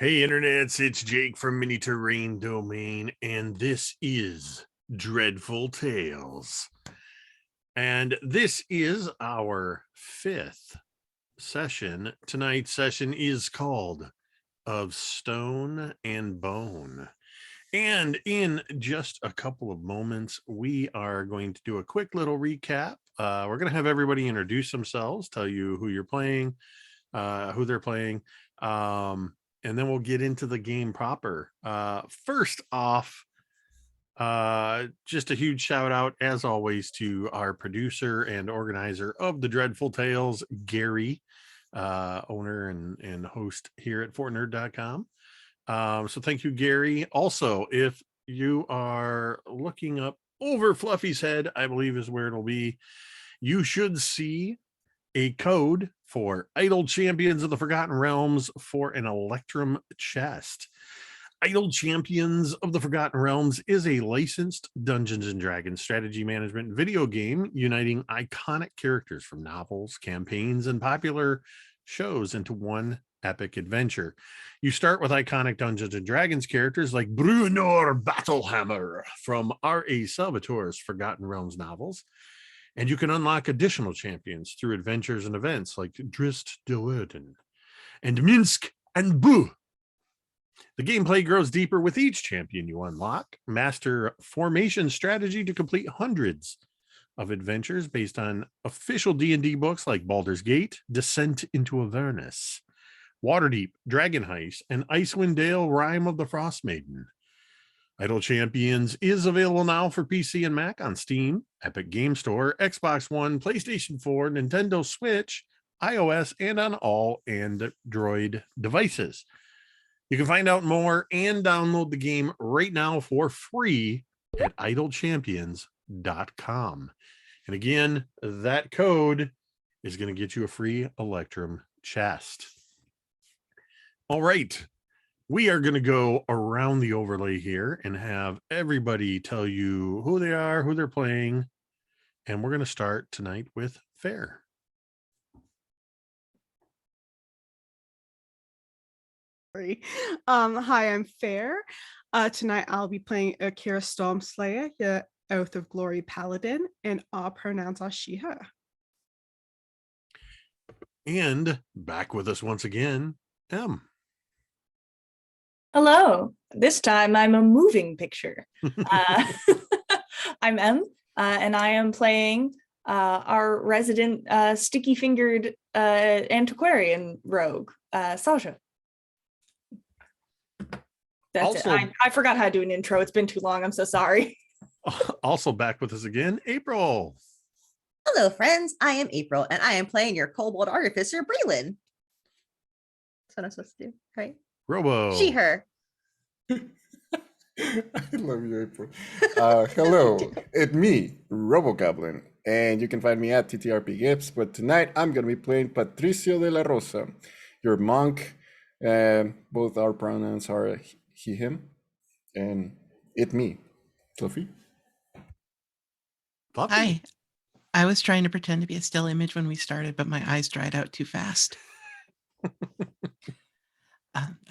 Hey, internets, it's Jake from Mini Terrain Domain, and this is Dreadful Tales. And this is our fifth session. Tonight's session is called Of Stone and Bone. And in just a couple of moments, we are going to do a quick little recap. We're going to have everybody introduce themselves, tell you who you're playing, who they're playing. And then we'll get into the game proper. First off, just a huge shout out, as always, to our producer and organizer of the Dreadful Tales, Gary, owner and host here at fortnerd.com. So thank you, Gary. Also, if you are looking up over Fluffy's head, I believe is where it'll be, you should see a code for Idle Champions of the Forgotten Realms for an Electrum chest. Idle Champions of the Forgotten Realms is a licensed Dungeons and Dragons strategy management video game uniting iconic characters from novels, campaigns, and popular shows into one epic adventure. You start with iconic Dungeons and Dragons characters like Bruenor Battlehammer from R.A. Salvatore's Forgotten Realms novels, and you can unlock additional champions through adventures and events like Drist Doerden and Minsk and Boo. The gameplay grows deeper with each champion you unlock. Master formation strategy to complete hundreds of adventures based on official D&D books like Baldur's Gate, Descent into Avernus, Waterdeep, Dragon Heist, and Icewind Dale, Rime of the Frost Maiden. Idle Champions is available now for PC and Mac on Steam, Epic Game Store, Xbox One, PlayStation 4, Nintendo Switch, iOS, and on all Android devices. You can find out more and download the game right now for free at idlechampions.com. And again, that code is going to get you a free Electrum chest. All right. We are going to go around the overlay here and have everybody tell you who they are, who they're playing. And we're going to start tonight with Fair. Hi, I'm Fair. Tonight I'll be playing Akira Stormslayer, the Oath of Glory Paladin, and all pronouns are she, her. And back with us once again, M. Hello. This time I'm a moving picture. I'm M, and I am playing our resident sticky-fingered antiquarian rogue, Sasha. That's it. I forgot how to do an intro. It's been too long. I'm so sorry. Also back with us again, April. Hello, friends. I am April, and I am playing your Kobold Artificer, Breland. That's what I'm supposed to do, right? Robo. She, her. I love you, April. Hello, it's me, Robo Goblin, and you can find me at TTRP Gibbs. But tonight I'm going to be playing Patricio de la Rosa, your monk. Both our pronouns are he, him, and it, me, Fluffy. Hi. I was trying to pretend to be a still image when we started, but my eyes dried out too fast.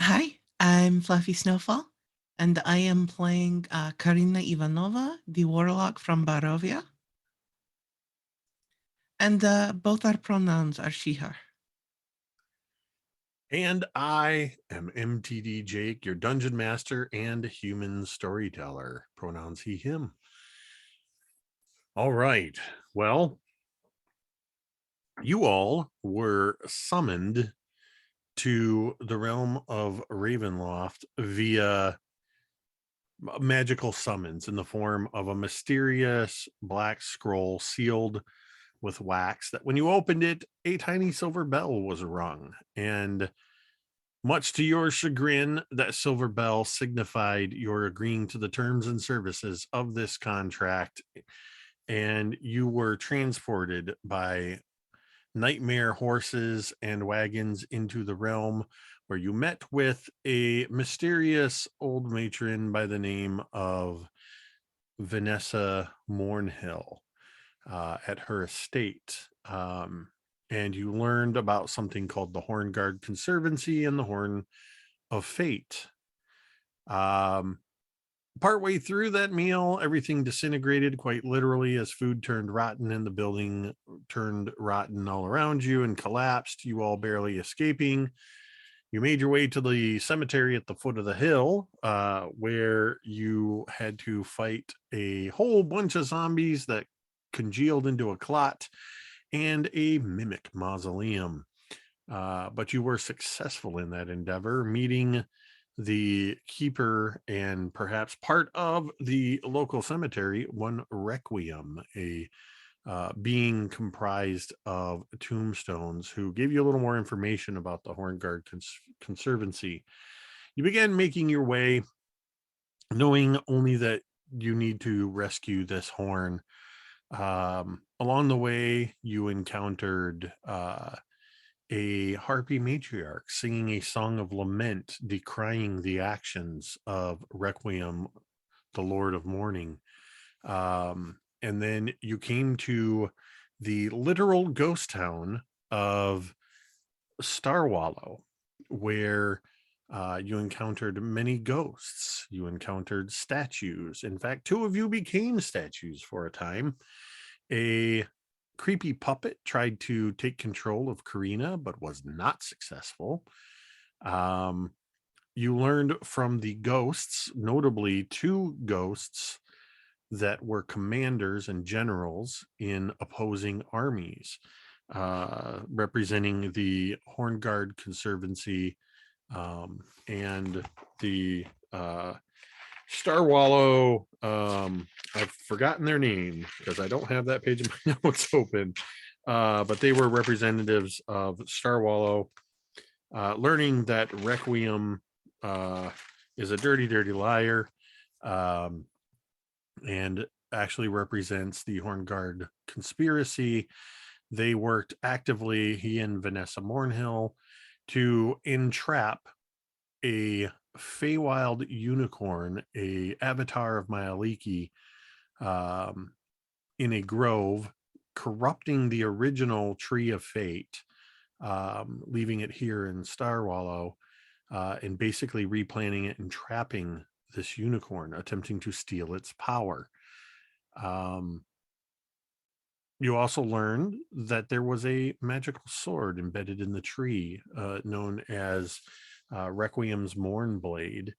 Hi, I'm Fluffy Snowfall, and I am playing Karina Ivanova, the warlock from Barovia. And both our pronouns are she, her. And I am MTD Jake, your dungeon master and human storyteller. Pronouns he, him. All right. Well, you all were summoned to the realm of Ravenloft via magical summons in the form of a mysterious black scroll sealed with wax that when you opened it, a tiny silver bell was rung. And much to your chagrin, that silver bell signified your agreeing to the terms and services of this contract, and you were transported by nightmare horses and wagons into the realm where you met with a mysterious old matron by the name of Vanessa Mournhill at her estate. And you learned about something called the Hornguard Conservancy and the Horn of fate. Partway through that meal, everything disintegrated quite literally as food turned rotten and the building turned rotten all around you and collapsed, you all barely escaping. You made your way to the cemetery at the foot of the hill, where you had to fight a whole bunch of zombies that congealed into a clot and a mimic mausoleum. But you were successful in that endeavor, meeting the keeper and perhaps part of the local cemetery, one Requiem, a being comprised of tombstones, who gave you a little more information about the Hornguard Conservancy. You began making your way, knowing only that you need to rescue this horn. Along the way, you encountered a harpy matriarch singing a song of lament, decrying the actions of Requiem, the Lord of Mourning. And then you came to the literal ghost town of Starwallow, where you encountered many ghosts. You encountered statues. In fact, 2 of you became statues for a time. A creepy puppet tried to take control of Karina, but was not successful. You learned from the ghosts, notably 2 ghosts that were commanders and generals in opposing armies, representing the Hornguard Conservancy and the Starwallow. I've forgotten their name because I don't have that page of my notes open, but they were representatives of Starwallow, learning that Requiem is a dirty, dirty liar, and actually represents the Hornguard conspiracy. They worked actively, he and Vanessa Mornhill, to entrap a Feywild unicorn, a avatar of Myaliki, in a grove, corrupting the original Tree of Fate, leaving it here in Starwallow, and basically replanting it and trapping this unicorn, attempting to steal its power. You also learned that there was a magical sword embedded in the tree, known as Requiem's Mourn Blade.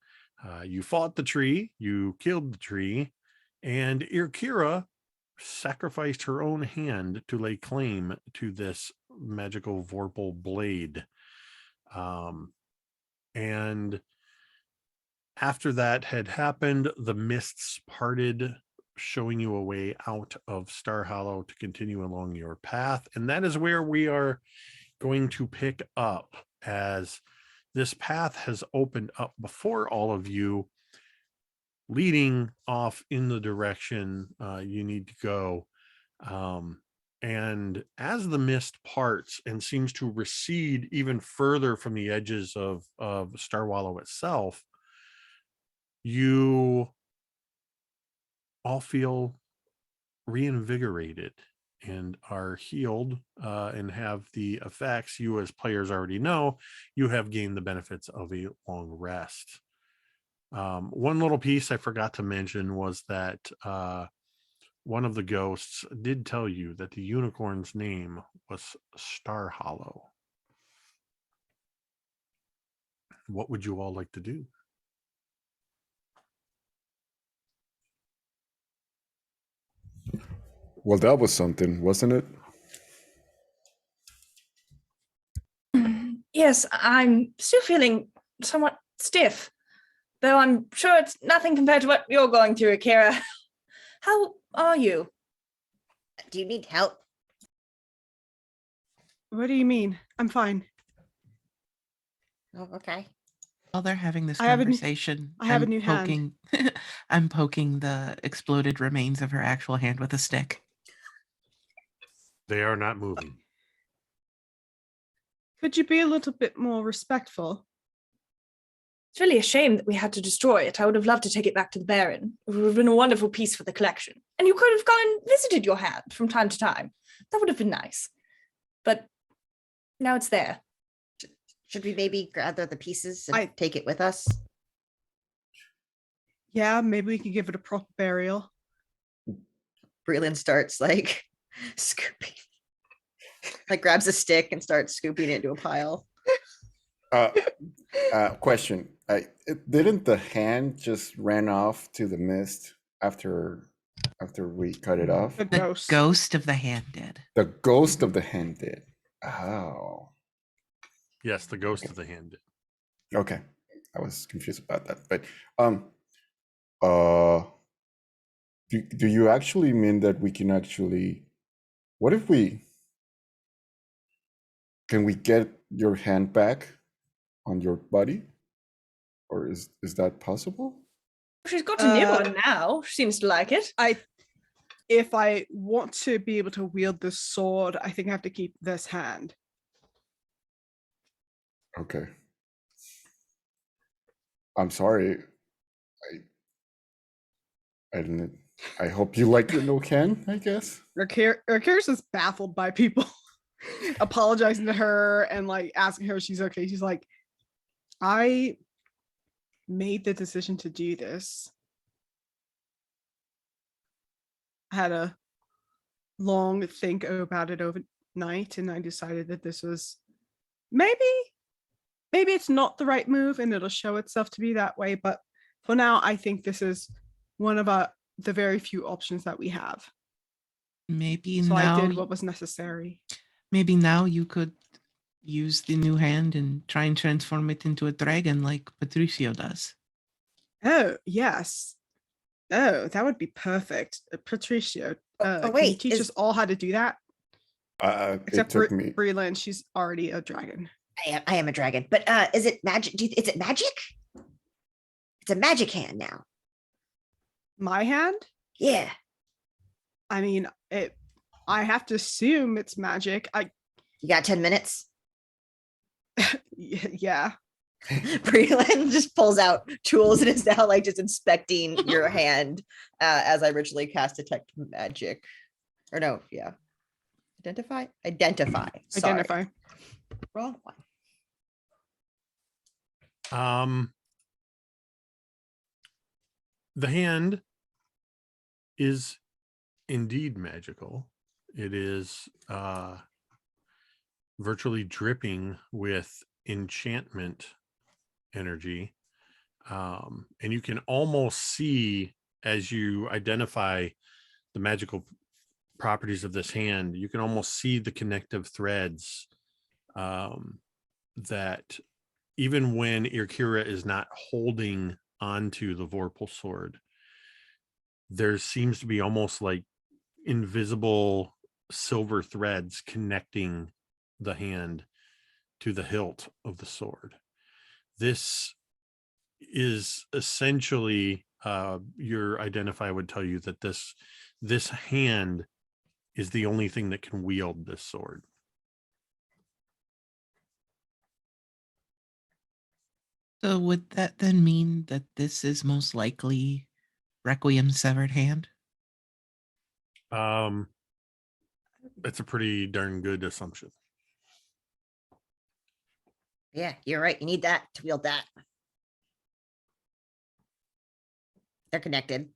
You fought the tree, you killed the tree, and Irkira sacrificed her own hand to lay claim to this magical Vorpal blade. And after that had happened, the mists parted, showing you a way out of Starhollow to continue along your path. And that is where we are going to pick up, as this path has opened up before all of you, leading off in the direction you need to go. And as the mist parts and seems to recede even further from the edges of Starwallow itself, you all feel reinvigorated and are healed, and have the effects you as players already know. You have gained the benefits of a long rest. One little piece I forgot to mention was that one of the ghosts did tell you that the unicorn's name was Starhollow. What would you all like to do? Well, that was something, wasn't it? Yes, I'm still feeling somewhat stiff, though I'm sure it's nothing compared to what you're going through, Akira. How are you? Do you need help? What do you mean? I'm fine. Oh, okay. While they're having this I have a- conversation, I have a I'm new hand. poking, I'm poking the exploded remains of her actual hand with a stick. They are not moving. Could you be a little bit more respectful? It's really a shame that we had to destroy it. I would have loved to take it back to the Baron. It would have been a wonderful piece for the collection. And you could have gone and visited your hand from time to time. That would have been nice. But now it's there. Should we maybe gather the pieces and I- take it with us? Yeah, maybe we could give it a proper burial. Breland starts like scooping, like grabs a stick and starts scooping it into a pile. Question: didn't the hand just ran off to the mist after we cut it off? The The ghost. ghost of the hand did. The ghost of the hand did. Oh, Yes, the ghost of the hand did. okay. I was confused about that, but uh, do you actually mean that we can actually? What if can we get your hand back on your body, or is that possible? She's got a new Uh, one now. She seems to like it. If I want to be able to wield this sword, I think I have to keep this hand. Okay. I'm sorry. I didn't. I hope you like your new can, I guess. Rakiris is baffled by people apologizing to her and like asking her if she's okay. She's like, I made the decision to do this. I had a long think about it overnight, and I decided that this was maybe it's not the right move, and it'll show itself to be that way. But for now, I think this is one of the very few options that we have. Maybe So now, I did what was necessary. maybe now you could use the new hand and try and transform it into a dragon like Patricio does. Oh, yes. Oh, that would be perfect. Patricio, Oh, can you wait, teach is- us all how to do that? It Except took for me. Breland, she's already a dragon. I am a dragon, but is it magic? Is it magic? It's a magic hand now. My hand? Yeah. I mean, I have to assume it's magic. You got 10 minutes? Yeah. Breland just pulls out tools and is now like just inspecting your hand as I originally cast detect magic. Or no, yeah. Identify? Sorry. Identify. Wrong one. The hand is indeed magical. It is virtually dripping with enchantment energy. And you can almost see, as you identify the magical properties of this hand, you can almost see the connective threads that even when Irkira is not holding onto the Vorpal sword, there seems to be almost like invisible silver threads connecting the hand to the hilt of the sword. This is essentially your identify would tell you that this hand is the only thing that can wield this sword. So would that then mean that this is most likely Requiem's severed hand? It's a pretty darn good assumption. Yeah, you're right. You need that to wield that. They're connected.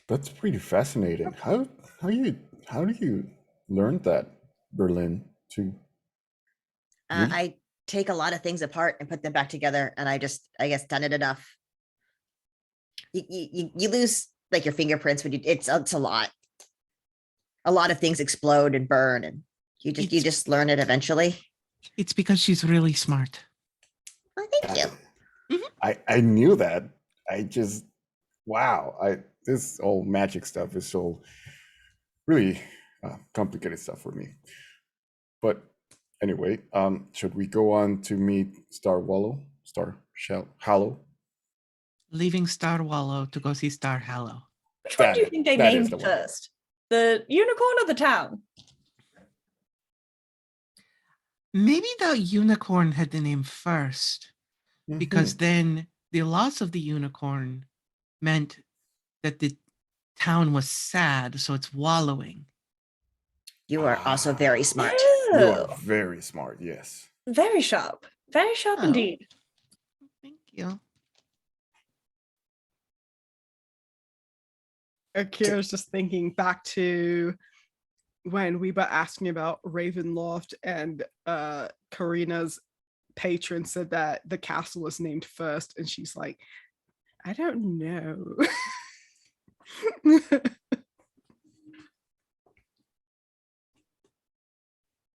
That's pretty fascinating. How do you learn that, Berlin? To Really? I take a lot of things apart and put them back together, and I guess done it enough. You lose like your fingerprints when it's a lot. A lot of things explode and burn, and you just learn it eventually. It's because she's really smart. Oh, thank you. I knew that. I just wow. This whole magic stuff is so really complicated stuff for me. But anyway, should we go on to meet Hallow? Leaving Star Wallow to go see Star Hallow. Which one do you That- think they that is named the one. first? The unicorn or the town? Maybe the unicorn had the name first, because Mhm. then the loss of the unicorn meant that the town was sad, so it's wallowing. You are also very smart. You are Oh. very smart. Yes. Very sharp. Very sharp Oh. indeed. Thank you. Akira's just thinking back to when we were asking about Ravenloft and Karina's patron said that the castle was named first, and she's like, I don't know.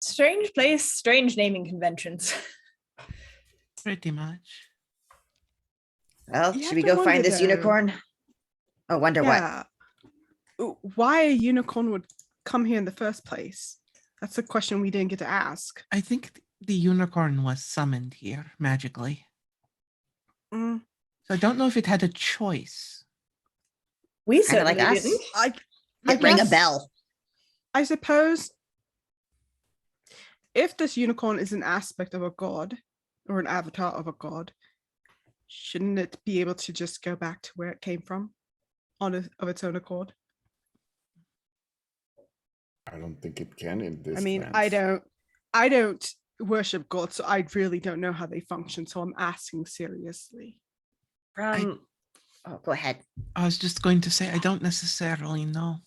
Strange place, strange naming conventions. Pretty much. Well, You should have we to go wonder, find this though. unicorn? Oh, wonder what? Yeah. Why a unicorn would come here in the first place? That's a question we didn't get to ask. I think the unicorn was summoned here magically. Mm, So I don't know if it had a choice. We Kinda certainly like us. didn't. I Ring a guess- bell. I suppose if this unicorn is an aspect of a god or an avatar of a god, shouldn't it be able to just go back to where it came from of its own accord? I don't think it can in this. I mean, lands. I don't worship gods, so I really don't know how they function. So I'm asking seriously. Oh, go ahead. I was just going to say I don't necessarily know.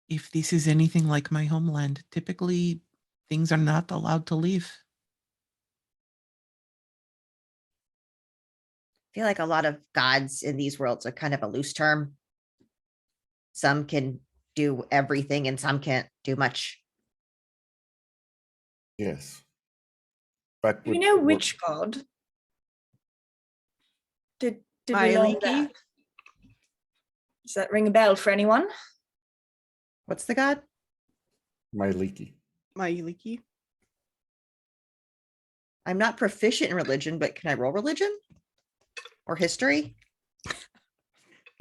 If this is anything like my homeland, typically things are not allowed to leave. I feel like a lot of gods in these worlds are kind of a loose term. Some can do everything and some can't do much. Yes. But Do you with know what- which god? Did we learn Ailiki? that? Does that ring a bell for anyone? What's the god? my leaky. Mailiki? I'm not proficient in religion, but can I roll religion? Or history?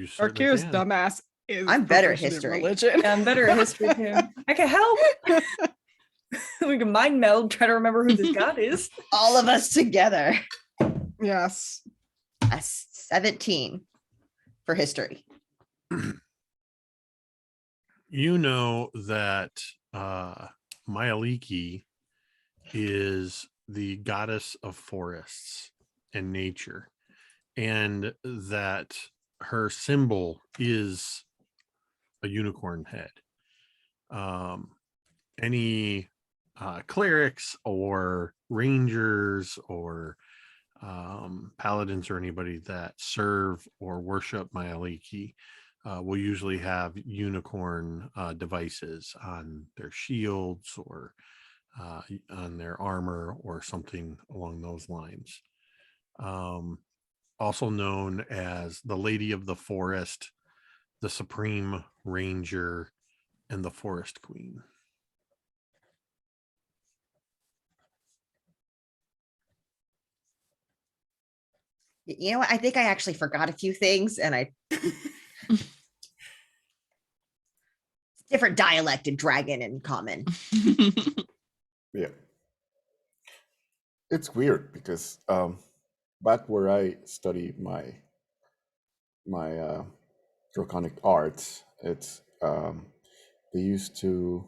You certainly Arkira's can. dumbass is I'm better at proficient in history. religion. Yeah, I'm better at history too. I can help. We can mind meld, try to remember who this god is. All of us together. Yes. A 17 for history. You know that Myaliki is the goddess of forests and nature, and that her symbol is a unicorn head. Any clerics or rangers or paladins or anybody that serve or worship Myaliki will usually have unicorn devices on their shields or on their armor or something along those lines. Also known as the Lady of the Forest, the Supreme Ranger, and the Forest Queen. You know what? I think I actually forgot a few things and I different dialect in dragon and common. Yeah. It's weird because back where I study my draconic arts, it's they used to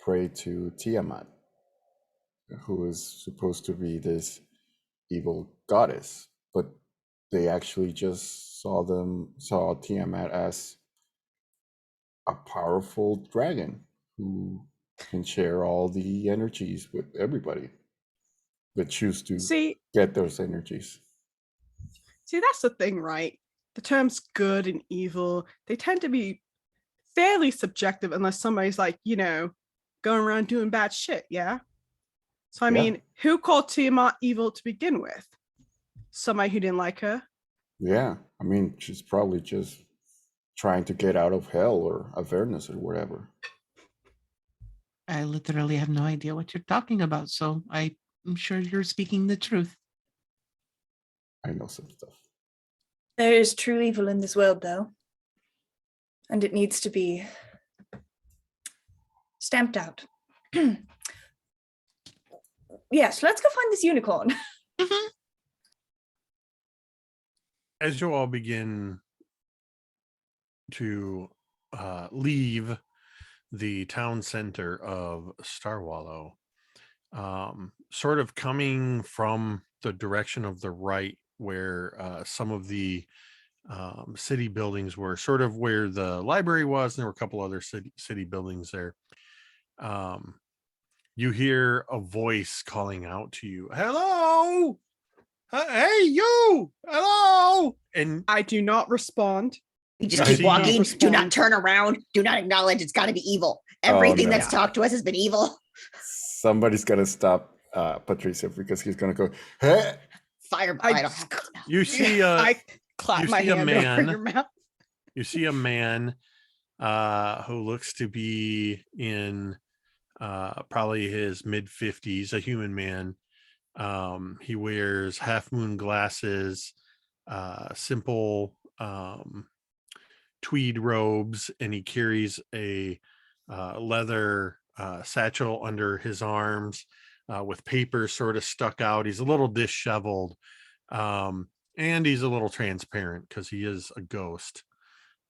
pray to Tiamat, who is supposed to be this evil goddess, but they actually just saw Tiamat as a powerful dragon who can share all the energies with everybody that choose to See, get those energies. that's the thing, right? The terms good and evil, they tend to be fairly subjective unless somebody's like, going around doing bad shit, yeah? So I Yeah. mean, who called Tiamat evil to begin with? Somebody who didn't like her? Yeah, I mean, she's probably just trying to get out of hell or Avernus or whatever. I literally have no idea what you're talking about, so I'm sure you're speaking the truth. I know some stuff. There is true evil in this world, though. And it needs to be stamped out. Yes, let's go find this unicorn. Mhm. As you all begin to leave the town center of Starwallow, sort of coming from the direction of the right, where some of the city buildings were, sort of where the library was. And there were a couple other city buildings there. You hear a voice calling out to you, "Hello, hey, you, hello!" And I do not respond. We just I keep see- walking. Do not Respond. turn around. Do not acknowledge. It's got to be evil. Everything no. that's talked to us has been evil. Somebody's gonna stop Patricia because he's gonna go, hey! Fire. I- I don't have good enough. you see I clap you my see a hand over man- your mouth. you see a man who looks to be in probably his mid 50s, a human man. He wears half moon glasses, simple tweed robes, and he carries a leather satchel under his arms with papers sort of stuck out. He's a little disheveled, and he's a little transparent because he is a ghost.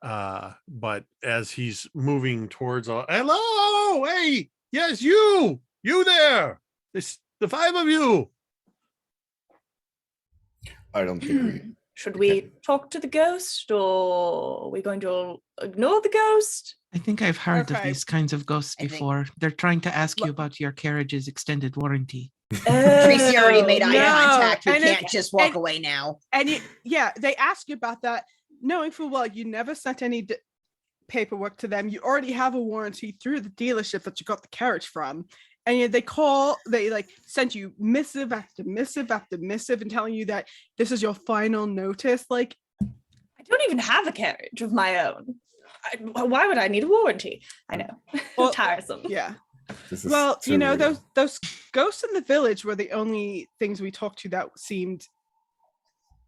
But as he's moving towards, hello, hey, yes, you there, the five of you. I don't think we. Should we talk to the ghost, or are we going to ignore the ghost? I think I've heard of Okay. these kinds of ghosts I think- before. They're trying to ask you Lo- about your carriage's extended warranty. Tracy already made eye no. contact. You And it- can't just walk and- away now. And they ask you about that, knowing full well you never sent any paperwork to them. You already have a warranty through the dealership that you got the carriage from, and yet they like sent you missive after missive after missive and telling you that this is your final notice. Like, I don't even have a carriage of my own. Why would I need a warranty? I know. Well, Tiresome. yeah. This is Well, too real. those ghosts in the village were the only things we talked to that seemed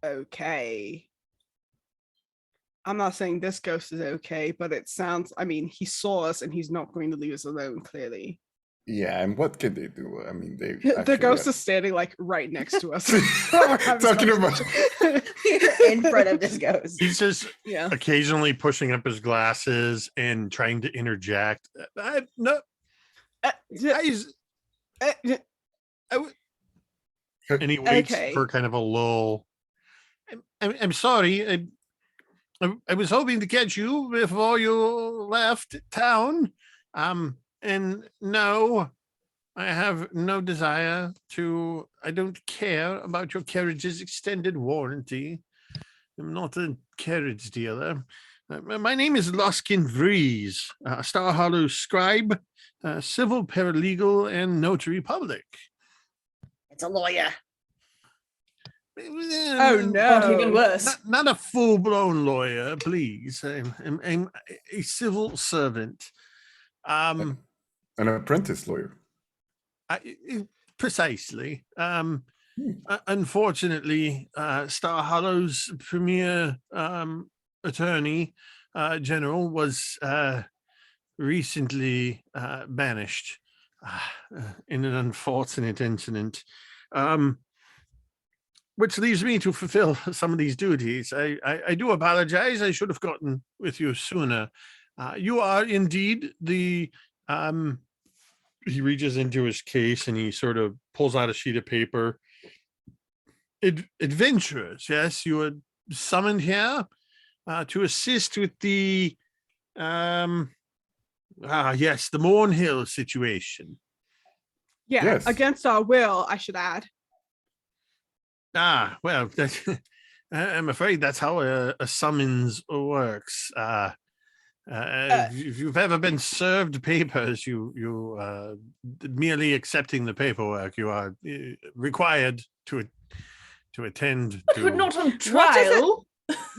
okay. I'm not saying this ghost is okay, but it sounds, I mean, he saw us and he's not going to leave us alone, clearly. Yeah, and what can they do? I mean, they. The actually ghost are- is standing like right next to us. We're having Talking this about. conversation. You're in front of this ghost. He's just Yeah. occasionally pushing up his glasses and trying to interject. No, guys, and he waits Okay. for kind of a lull. I'm sorry. I was hoping to catch you before you left town. And no, I have no desire to. I don't care about your carriage's extended warranty. I'm not a carriage dealer. My name is Loskin Vries, Star Hollow scribe, civil paralegal, and notary public. It's a lawyer. Oh Not no. even worse. Not a full-blown lawyer, please. I'm a civil servant. An apprentice lawyer. Precisely. Unfortunately, Star Hollow's premier attorney general was recently banished in an unfortunate incident, which leaves me to fulfill some of these duties. I do apologize. I should have gotten with you sooner. You are indeed the he reaches into his case and he sort of pulls out a sheet of paper. Adventurers, yes, you were summoned here to assist with the the Mornhill situation. Yeah, Yes. against our will, I should add. Well, I'm afraid that's how a summons works. If you've ever been served papers, you merely accepting the paperwork, you are required to attend But to. we're not on What is it? trial.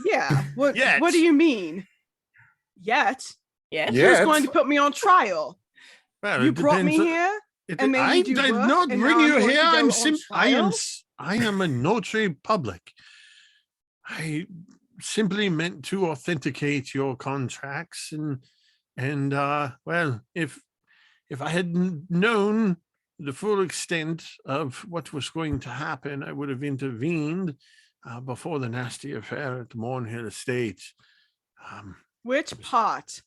Yeah. What Yet. do you mean? Yet? Yet. Yeah. Who's going to put me on trial? Well, You it brought me depends. here? It, and made me I do did work, not and bring now I'm you going here. to I'm go on trial? I am a notary public. I simply meant to authenticate your contracts and well, if I had known the full extent of what was going to happen, I would have intervened before the nasty affair at the Mornhill Estate. Which part?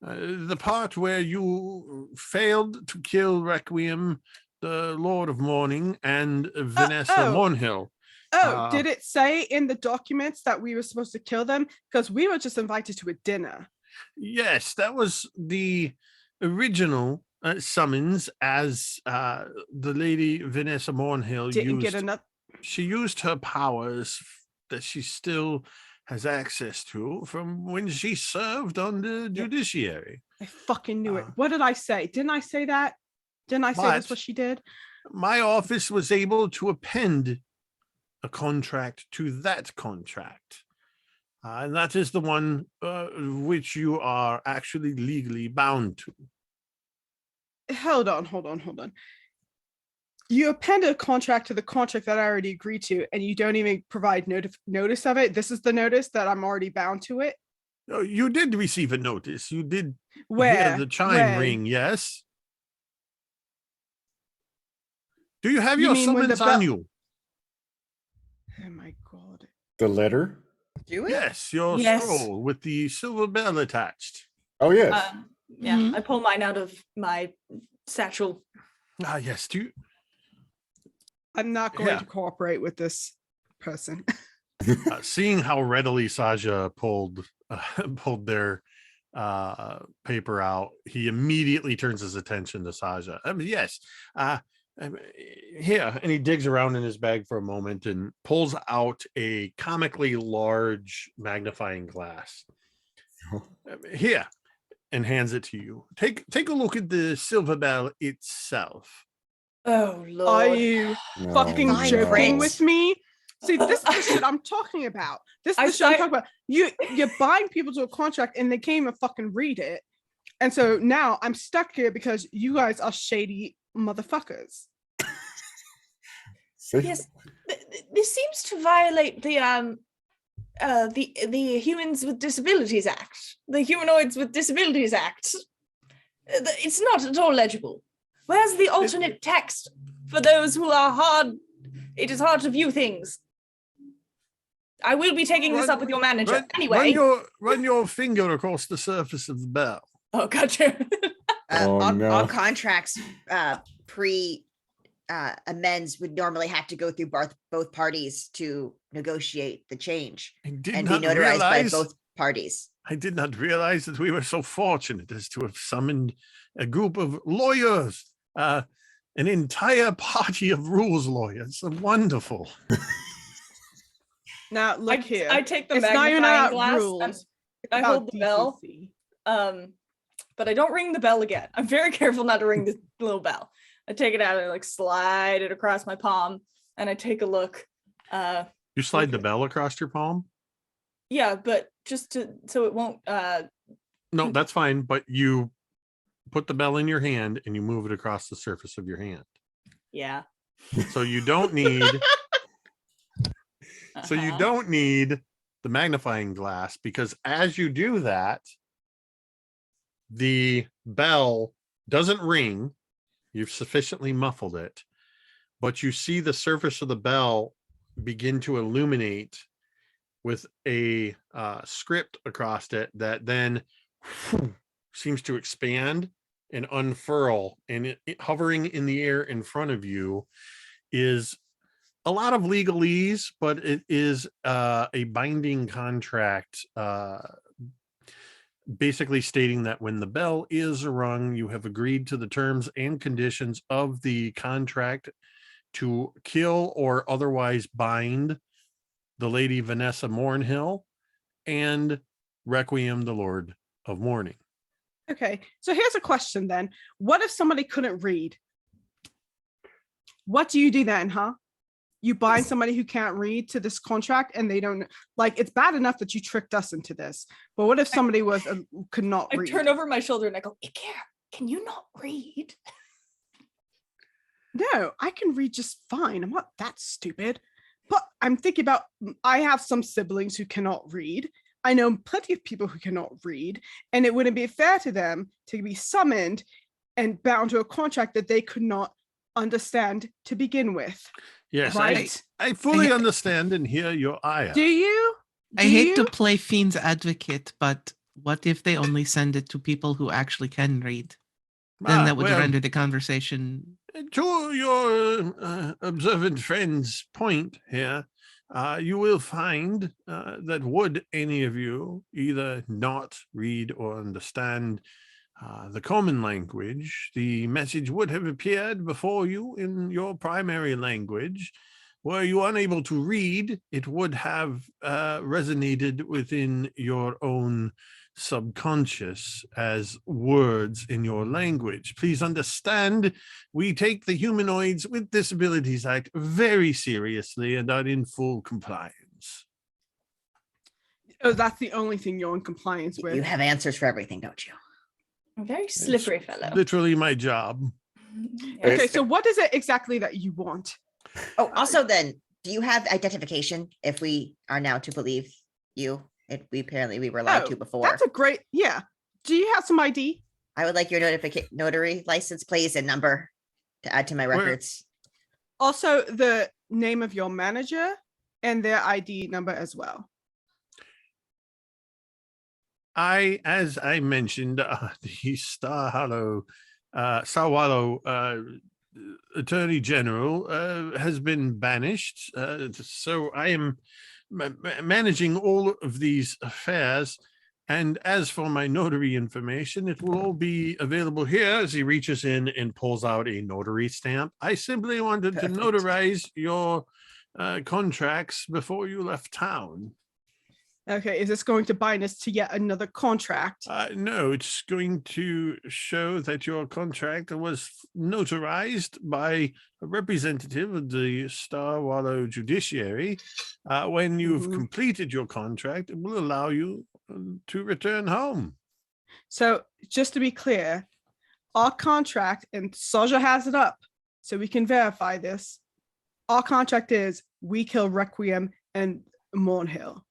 The part where you failed to kill Requiem, the Lord of Morning and Vanessa oh. Mornhill. Oh, did it say in the documents that we were supposed to kill them? Because we were just invited to a dinner. Yes, that was the original summons as the lady Vanessa Mornhill Didn't used. get enough. She used her powers that she still has access to from when she served on the judiciary. I fucking knew it. Uh, What did I say? Didn't I say that? Didn't I say that's but- what she did? My office was able to append a contract to that contract. And that is the one which you are actually legally bound to. Hold on. You append a contract to the contract that I already agreed to, and you don't even provide notice of it. This is the notice that I'm already bound to it. Oh, you did receive a notice. You did Where hear the chime When? ring, yes? Do you have You your mean when the summons on bell- you? Oh my god. The letter? Do it? Yes, your Yes. scroll with the silver bell attached. Oh, yes. Yeah, Mhm. I pull mine out of my satchel. Ah, yes. Do you, I'm not going Yeah. to cooperate with this person. seeing how readily Saja pulled pulled their paper out, he immediately turns his attention to Saja. Yes, here, and he digs around in his bag for a moment and pulls out a comically large magnifying glass. Here, and hands it to you. Take a look at the silver bell itself. Oh Are lord. you No, fucking Fine joking print. with me? See, this is the shit I'm talking about. This is I the shit I'm si- talking about. You bind people to a contract and they can't even fucking read it. And so now I'm stuck here because you guys are shady motherfuckers. See? Yes, this seems to violate the Humans with Disabilities Act, the Humanoids with Disabilities Act. It's not at all legible. Where's the alternate text for those who are hard? It is hard to view things. I will be taking this up with your manager. Anyway. Run your finger across the surface of the bell. Oh, gotcha. Oh, all no. contracts pre amends would normally have to go through both parties to negotiate the change I did and be not notarized by realize. both parties. I did not realize that we were so fortunate as to have summoned a group of lawyers, an entire party of rules lawyers. Wonderful. Now look here. I take the It's not even magnifying about glass. rules. and It's I about hold the bell. decency. But I don't ring the bell again. I'm very careful not to ring the little bell. I take it out and like slide it across my palm, and I take a look. You slide the Okay. bell across your palm? Yeah, but just so it won't. No, that's fine. But you put the bell in your hand and you move it across the surface of your hand. Yeah. So you don't need. So you Uh-huh. don't need the magnifying glass, because as you do that, the bell doesn't ring. You've sufficiently muffled it, but you see the surface of the bell begin to illuminate with a script across it that then seems to expand and unfurl, and it hovering in the air in front of you is a lot of legalese, but it is a binding contract, basically stating that when the bell is rung, you have agreed to the terms and conditions of the contract to kill or otherwise bind the lady Vanessa Mornhill and Requiem, the Lord of Morning. Okay, so here's a question then. What if somebody couldn't read? What do you do then, huh? You bind somebody who can't read to this contract and they don't, like, it's bad enough that you tricked us into this, but what if somebody could not I read? turn over my shoulder and I go, Ikea, can you not read? No, I can read just fine. I'm not that stupid. But I'm thinking about, I have some siblings who cannot read. I know plenty of people who cannot read, and it wouldn't be fair to them to be summoned and bound to a contract that they could not understand to begin with. Yes, Right? I fully I- understand and hear your ire. Do you? I Do hate to you? play fiend's advocate, but what if they only send it to people who actually can read? then that would well, render the conversation. to your observant friend's point here, you will find that would any of you either not read or understand the common language, the message would have appeared before you in your primary language. Were you unable to read, it would have resonated within your own subconscious as words in your language. Please understand, we take the Humanoids with Disabilities Act very seriously and are in full compliance. Oh, that's the only thing you're in compliance with. You have answers for everything, don't you? A very slippery fellow. Literally my job. Okay, so what is it exactly that you want? Oh, also then, do you have identification if we are now to believe you? We were allowed to before. That's a great, yeah. Do you have some ID? I would like your notary license, please, and number to add to my Where- records. Also, the name of your manager and their ID number as well. As I mentioned, the Star Wallow Attorney General has been banished. So I am managing all of these affairs. And as for my notary information, it will all be available here as he reaches in and pulls out a notary stamp. I simply wanted Perfect. to notarize your contracts before you left town. Okay, is this going to bind us to yet another contract? No, it's going to show that your contract was notarized by a representative of the Star Wallow Judiciary. When you've Mhm. completed your contract, it will allow you to return home. So just to be clear, our contract, and Soja has it up, so we can verify this. Our contract is we kill Requiem and Mournhill.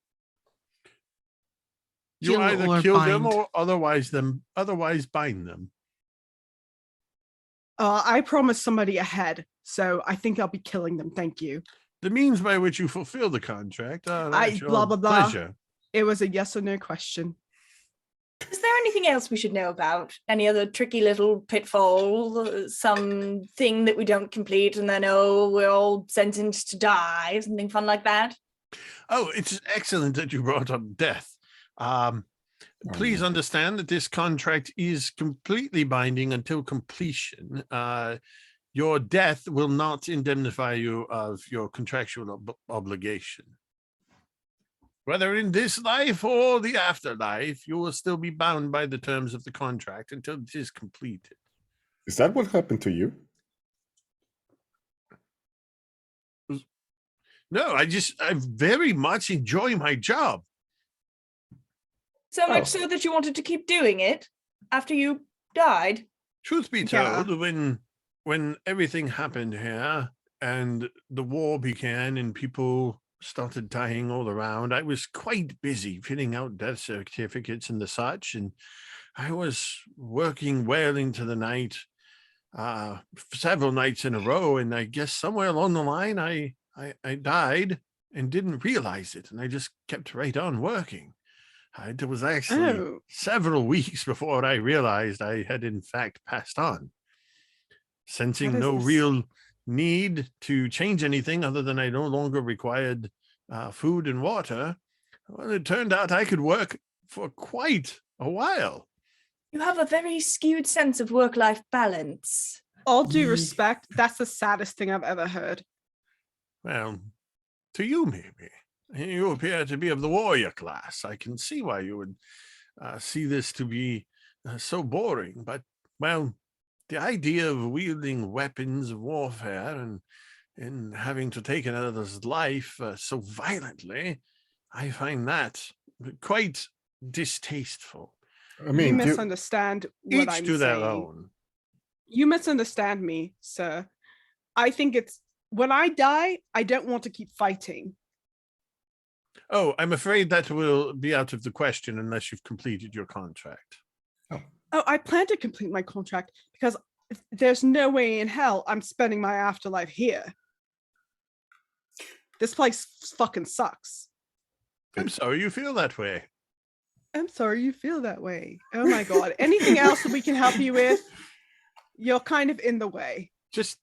You Kill either or kill them bind. or otherwise bind them. I promised somebody ahead, so I think I'll be killing them. Thank you. The means by which you fulfill the contract are I- at your blah, blah, blah. pleasure. It was a yes or no question. Is there anything else we should know about? Any other tricky little pitfall? Something that we don't complete and then, we're all sentenced to die? Something fun like that? Oh, it's excellent that you brought up death. Please no. understand that this contract is completely binding until completion. Your death will not indemnify you of your contractual obligation. Whether in this life or the afterlife, you will still be bound by the terms of the contract until it is completed. Is that what happened to you? No, I very much enjoy my job. So much Oh. so that you wanted to keep doing it after you died? Truth be Yeah. told, when everything happened here and the war began and people started dying all around, I was quite busy filling out death certificates and the such, and I was working well into the night, several nights in a row, and I guess somewhere along the line I died and didn't realize it, and I just kept right on working. It was actually Oh. several weeks before I realized I had in fact passed on. Sensing What is no this? real need to change anything other than I no longer required food and water, well, it turned out I could work for quite a while. You have a very skewed sense of work-life balance. All due Ye- respect, that's the saddest thing I've ever heard. Well, to you maybe. You appear to be of the warrior class. I can see why you would see this to be so boring. But, well, the idea of wielding weapons of warfare and having to take another's life so violently, I find that quite distasteful. I You mean, you, misunderstand what Each I'm to their saying. own. You misunderstand me, sir. I think it's when I die, I don't want to keep fighting. Oh, I'm afraid that will be out of the question unless you've completed your contract. Oh, I plan to complete my contract because there's no way in hell I'm spending my afterlife here. This place fucking sucks. I'm sorry you feel that way. I'm sorry you feel that way. Oh my god. Anything else that we can help you with? You're kind of in the way. Just,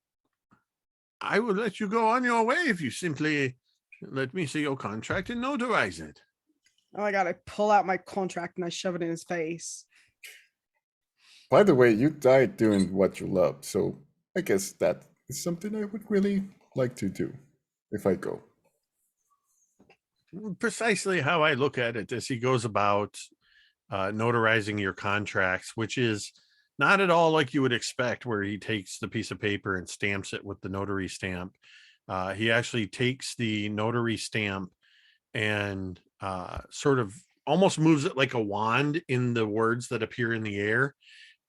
I will let you go on your way if you simply let me see your contract and notarize it. Oh my god, I pull out my contract and I shove it in his face. By the way, you died doing what you love, so I guess that is something I would really like to do if I go. Precisely how I look at it as he goes about notarizing your contracts, which is not at all like you would expect, where he takes the piece of paper and stamps it with the notary stamp. He actually takes the notary stamp and sort of almost moves it like a wand in the words that appear in the air.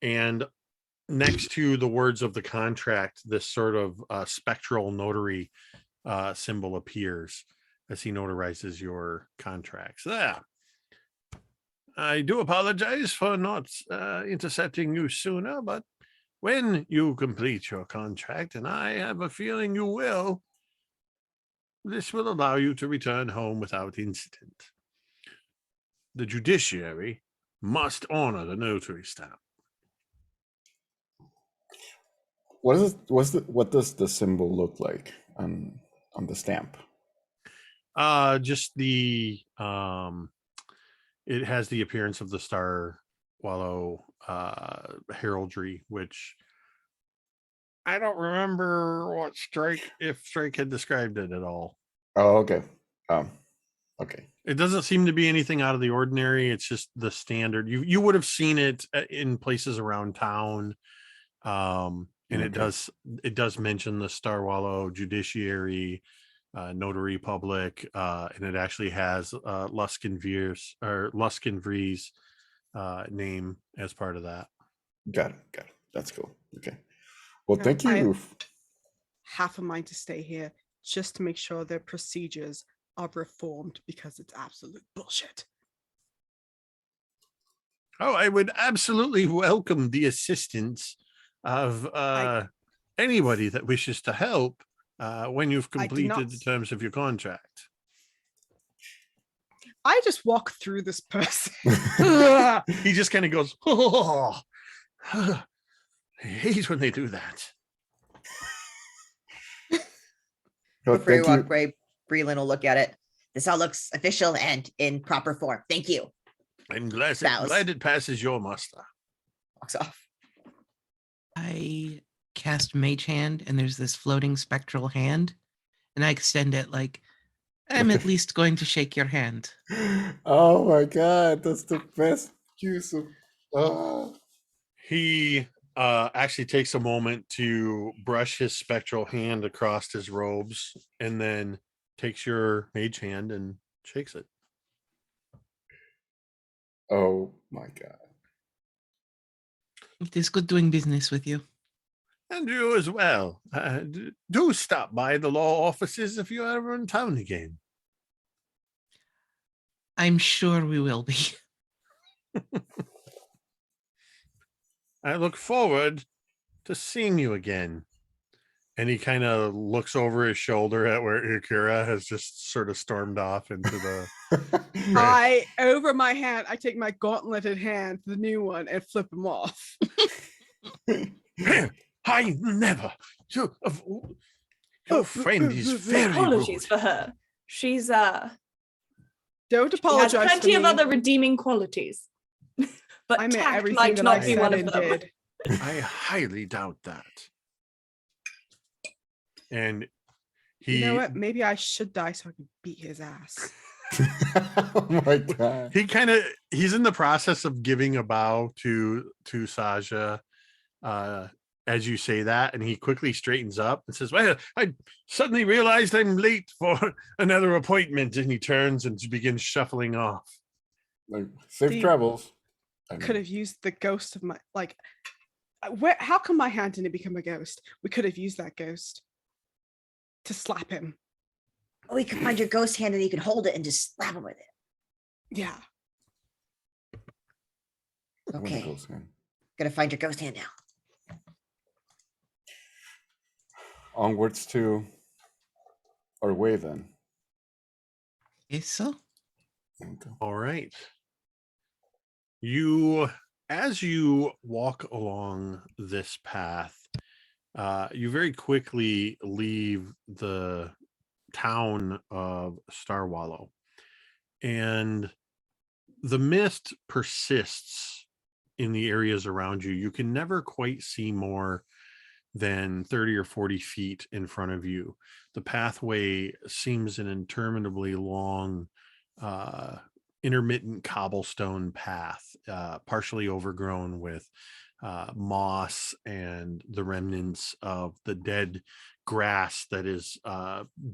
And next to the words of the contract, this sort of spectral notary symbol appears as he notarizes your contracts. There. I do apologize for not intercepting you sooner, but when you complete your contract, and I have a feeling you will, this will allow you to return home without incident. The judiciary must honor the notary stamp. What does the symbol look like on the stamp? Just the it has the appearance of the star wallow heraldry, which I don't remember what if Strike had described it at all. Oh, okay. Okay. It doesn't seem to be anything out of the ordinary. It's just the standard. You would have seen it in places around town. And Okay. it does mention the Star Wallow Judiciary, Notary Public, and it actually has Luskin Vries name as part of that. Got it. That's cool. Okay. Well, No, thank I- you. Half a mind to stay here just to make sure their procedures are reformed because it's absolute bullshit. Oh, I would absolutely welcome the assistance of anybody that wishes to help when you've I do not completed the terms of your contract. I just walk through this person. He just kind of goes, oh, I hate when they do that. Well, Before you thank walk away, Breland will look at it. This all looks official and in proper form. Thank you. I'm glad Spouse. it passes your muster. Walks off. I cast Mage Hand, and there's this floating spectral hand, and I extend it like, I'm at least going to shake your hand. Oh my god, that's the best use of. Oh. He actually takes a moment to brush his spectral hand across his robes and then takes your mage hand and shakes it. Oh my god. It is good doing business with you. And you as well. Do stop by the law offices if you're ever in town again. I'm sure we will be. I look forward to seeing you again. And he kind of looks over his shoulder at where Ikura has just sort of stormed off into the. I over my hand, I take my gauntleted hand, the new one, and flip him off. I never. Your friend is very Apologies rude. for her. She's Don't she has apologize. plenty for of me. other redeeming qualities. But I meant tact everything might that not I be said one of and them. did. I highly doubt that. And he, You know what? Maybe I should die so I can beat his ass. Oh my god. he's in the process of giving a bow to Saja as you say that, and he quickly straightens up and says, well, I suddenly realized I'm late for another appointment, and he turns and begins shuffling off. Like, safe The- travels. I Could mean, have used the ghost of my where how come my hand didn't become a ghost? We could have used that ghost to slap him. Oh, we can find your ghost hand and you can hold it and just slap him with it. Yeah. I wanna Okay. go soon. Gotta find your ghost hand now. Onwards to our way then. Is so? Okay. All right. You as you walk along this path, you very quickly leave the town of Starwallow, and the mist persists in the areas around you. You can never quite see more than 30 or 40 feet in front of you. The pathway seems an interminably long, intermittent cobblestone path, partially overgrown with moss and the remnants of the dead grass that is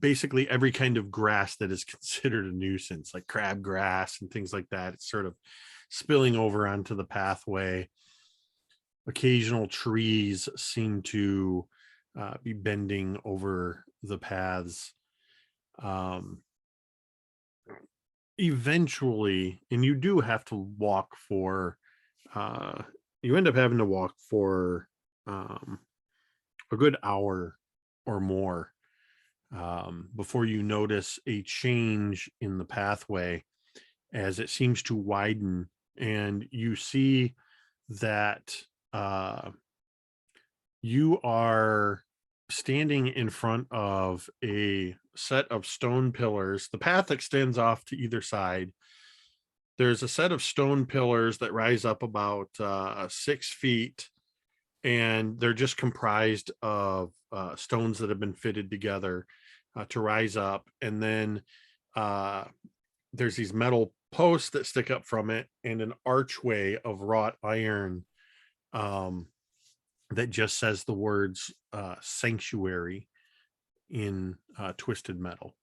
basically every kind of grass that is considered a nuisance, like crabgrass and things like that. It's sort of spilling over onto the pathway. Occasional trees seem to be bending over the paths. Eventually, and you do have to walk for, you end up having to walk for a good hour or more before you notice a change in the pathway as it seems to widen, and you see that you are standing in front of a set of stone pillars. The path extends off to either side. There's a set of stone pillars that rise up about 6 feet, and they're just comprised of stones that have been fitted together to rise up. And then there's these metal posts that stick up from it, and an archway of wrought iron that just says the words sanctuary in twisted metal.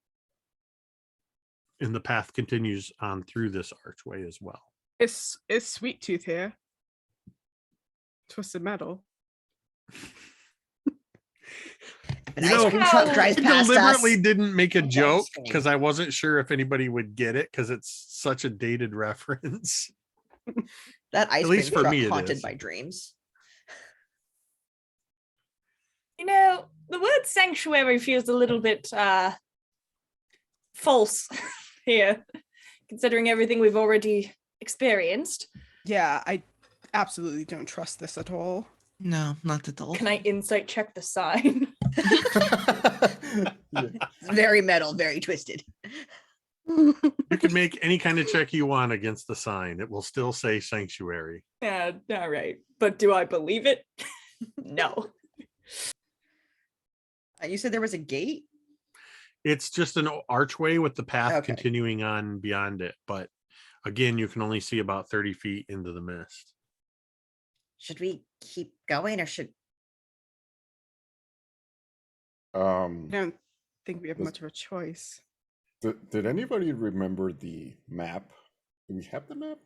And the path continues on through this archway as well. Is Sweet Tooth here? Twisted Metal. An You ice know, cream truck I drives I past us. deliberately didn't make a Okay, joke same. because I wasn't sure if anybody would get it because it's such a dated reference. That ice At cream least for truck me it haunted is. my dreams. You know, the word sanctuary feels a little bit false here, considering everything we've already experienced. Yeah, I absolutely don't trust this at all. No, not at all. Can I insight check the sign? Yeah. It's very metal, very twisted. You can make any kind of check you want against the sign. It will still say sanctuary. Yeah, all right. But do I believe it? No. You said there was a gate? It's just an archway with the path Okay. continuing on beyond it. But again, you can only see about 30 feet into the mist. Should we keep going or should I don't think we have Does- much of a choice. Did anybody remember the map? Do we have the map?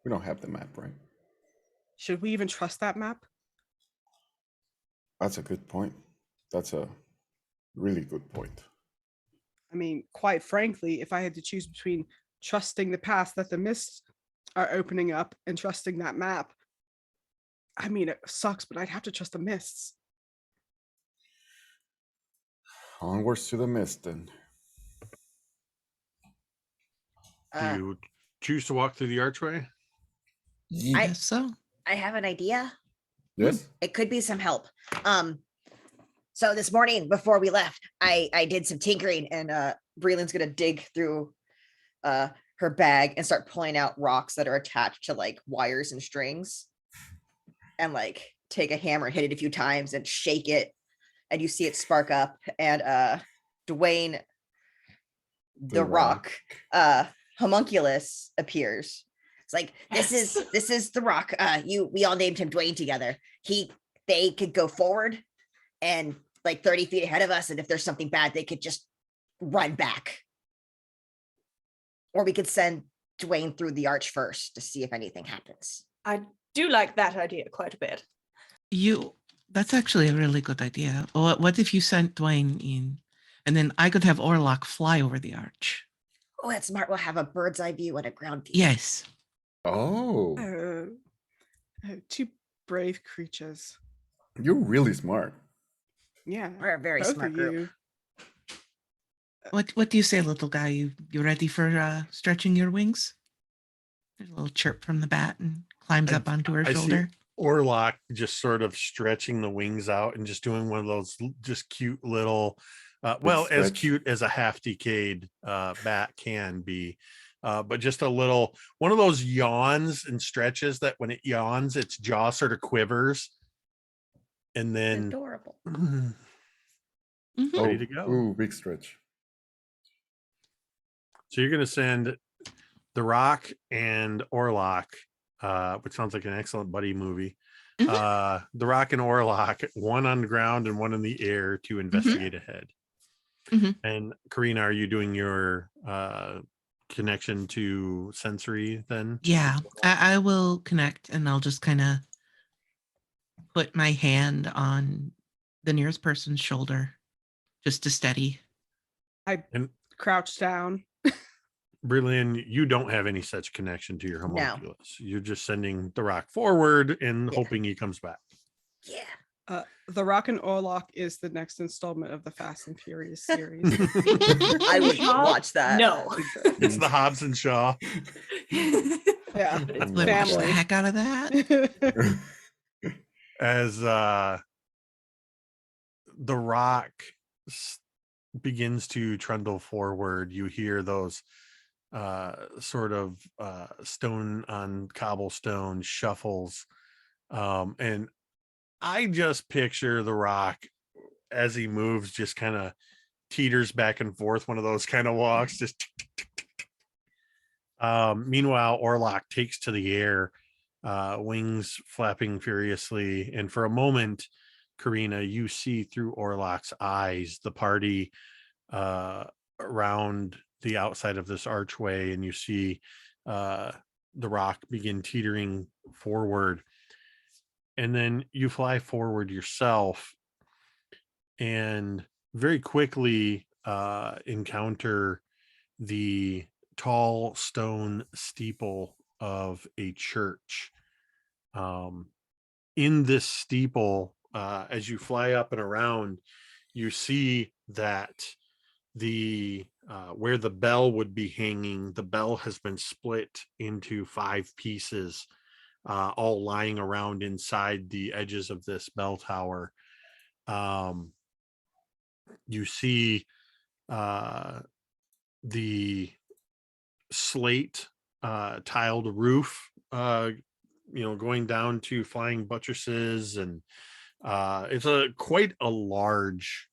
We don't have the map, right? Should we even trust that map? That's a good point. That's a really good point. I mean, quite frankly, if I had to choose between trusting the paths that the mists are opening up and trusting that map, I mean, it sucks, but I'd have to trust the mists. Onwards to the mist, then. Do uh, you choose to walk through the archway? I- Guess so. I have an idea? Yes. It could be some help. So this morning before we left, I did some tinkering and Breland's gonna dig through her bag and start pulling out rocks that are attached to like wires and strings and like take a hammer, hit it a few times and shake it, and you see it spark up. And Dwayne the rock homunculus appears. It's like this is the rock. We all named him Dwayne together. They could go forward and like 30 feet ahead of us, and if there's something bad, they could just run back. Or we could send Dwayne through the arch first to see if anything happens. I do like that idea quite a bit. That's actually a really good idea. What if you sent Dwayne in and then I could have Orlok fly over the arch? Oh, that's smart. We'll have a bird's eye view and a ground view. Yes. Oh, Two brave creatures. you're really smart. Yeah, We're a very both smart of group. you. What do you say, little guy? You ready for stretching your wings? There's a little chirp from the bat and climbs I- up onto her I see shoulder. Orlok just sort of stretching the wings out and just doing one of those just cute little, well, as stretch. cute as a half decayed bat can be. But just a little one of those yawns and stretches that when it yawns, its jaw sort of quivers. And then Adorable. Mhm. ready to go. Ooh, big stretch. So you're gonna send The Rock and Orlok, which sounds like an excellent buddy movie. Mhm. The Rock and Orlok, one on the ground and one in the air to investigate ahead. Mhm. And Karina, are you doing your connection to sensory then? Yeah, I will connect and I'll just kind of put my hand on the nearest person's shoulder just to steady. And Crouch down. Brilliant, you don't have any such connection to your No. homunculus. You're just sending The Rock forward and Yeah. hoping he comes back. Yeah. The Rock and Orlok is the next installment of the Fast and Furious series. I would Shaw? watch that. No. It's the Hobbs and Shaw. Yeah. Oh Let's my watch the family. heck out of that. As The Rock begins to trundle forward, you hear those sort of stone on cobblestone shuffles, and I just picture The Rock as he moves just kind of teeters back and forth, one of those kind of walks, just tick, tick, tick, tick, tick. Meanwhile Orlok takes to the air, wings flapping furiously, and for a moment, Karina, you see through Orlok's eyes the party around the outside of this archway, and you see The Rock begin teetering forward, and then you fly forward yourself and very quickly encounter the tall stone steeple of a church. In this steeple, as you fly up and around, you see that the where the bell would be hanging, the bell has been split into 5 pieces, all lying around inside the edges of this bell tower. You see the slate tiled roof, going down to flying buttresses, and it's quite a large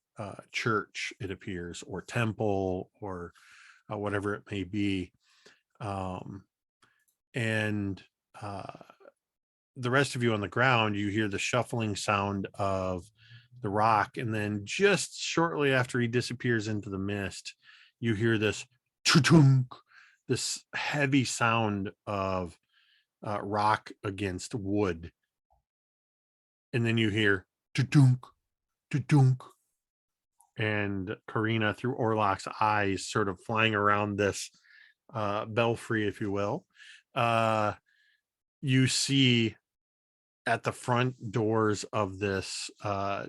church, it appears, or temple, or whatever it may be. And the rest of you on the ground, you hear the shuffling sound of The Rock, and then just shortly after he disappears into the mist, you hear this chunk, this heavy sound of rock against wood, and then you hear dunk, dunk, and Karina, through Orlok's eyes, sort of flying around this belfry, if you will, you see at the front doors of this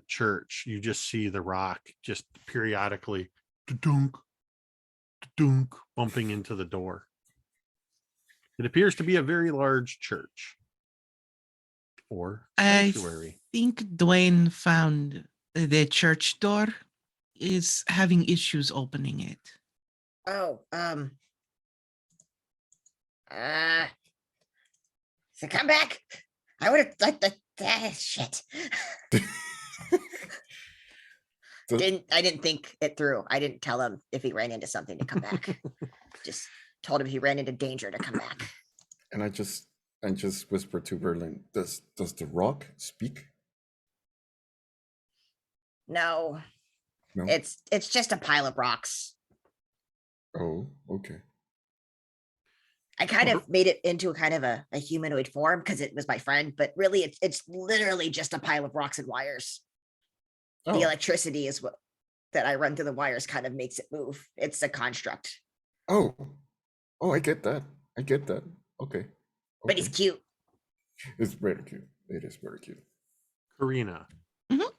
church, you just see The Rock just periodically dunk, dunk, bumping into the door. It appears to be a very large church or I sanctuary. think Dwayne found the church door is having issues opening it. Oh, so come back. I would have like that shit. I didn't think it through. I didn't tell him if he ran into something to come back. Just told him he ran into danger to come back. And I just whispered to Berlin, does The Rock speak? No. No. It's just a pile of rocks. Oh, okay. I kind of made it into a kind of a humanoid form because it was my friend, but really it's literally just a pile of rocks and wires. Oh, The electricity is what that I run through the wires kind of makes it move. It's a construct. oh, I get that. Okay. But he's cute. It's very cute. It is very cute. Karina, Mhm.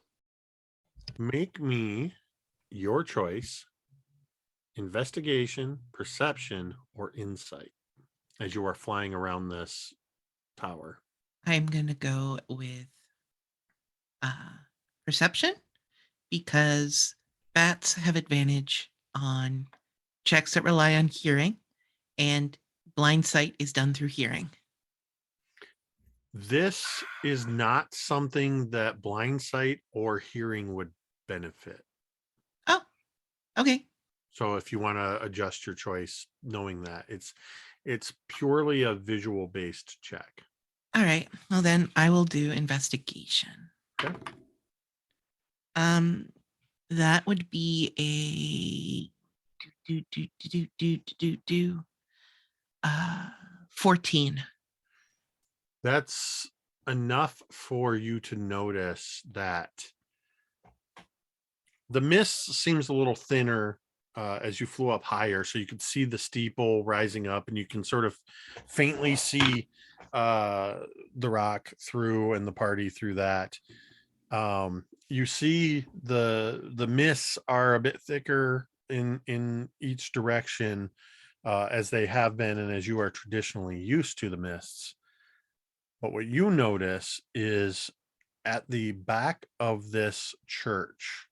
make me your choice: investigation, perception, or insight, as you are flying around this tower. I'm gonna go with perception because bats have advantage on checks that rely on hearing, and blind sight is done through hearing. This is not something that blind sight or hearing would benefit. Oh, okay. So if you want to adjust your choice, knowing that it's purely a visual based check. All right. Well, then I will do investigation. Okay. That would be a 14. That's enough for you to notice that the mist seems a little thinner as you flew up higher, so you could see the steeple rising up, and you can sort of faintly see the rock through and the party through that. You see the mists are a bit thicker in each direction as they have been, and as you are traditionally used to the mists. But what you notice is at the back of this church,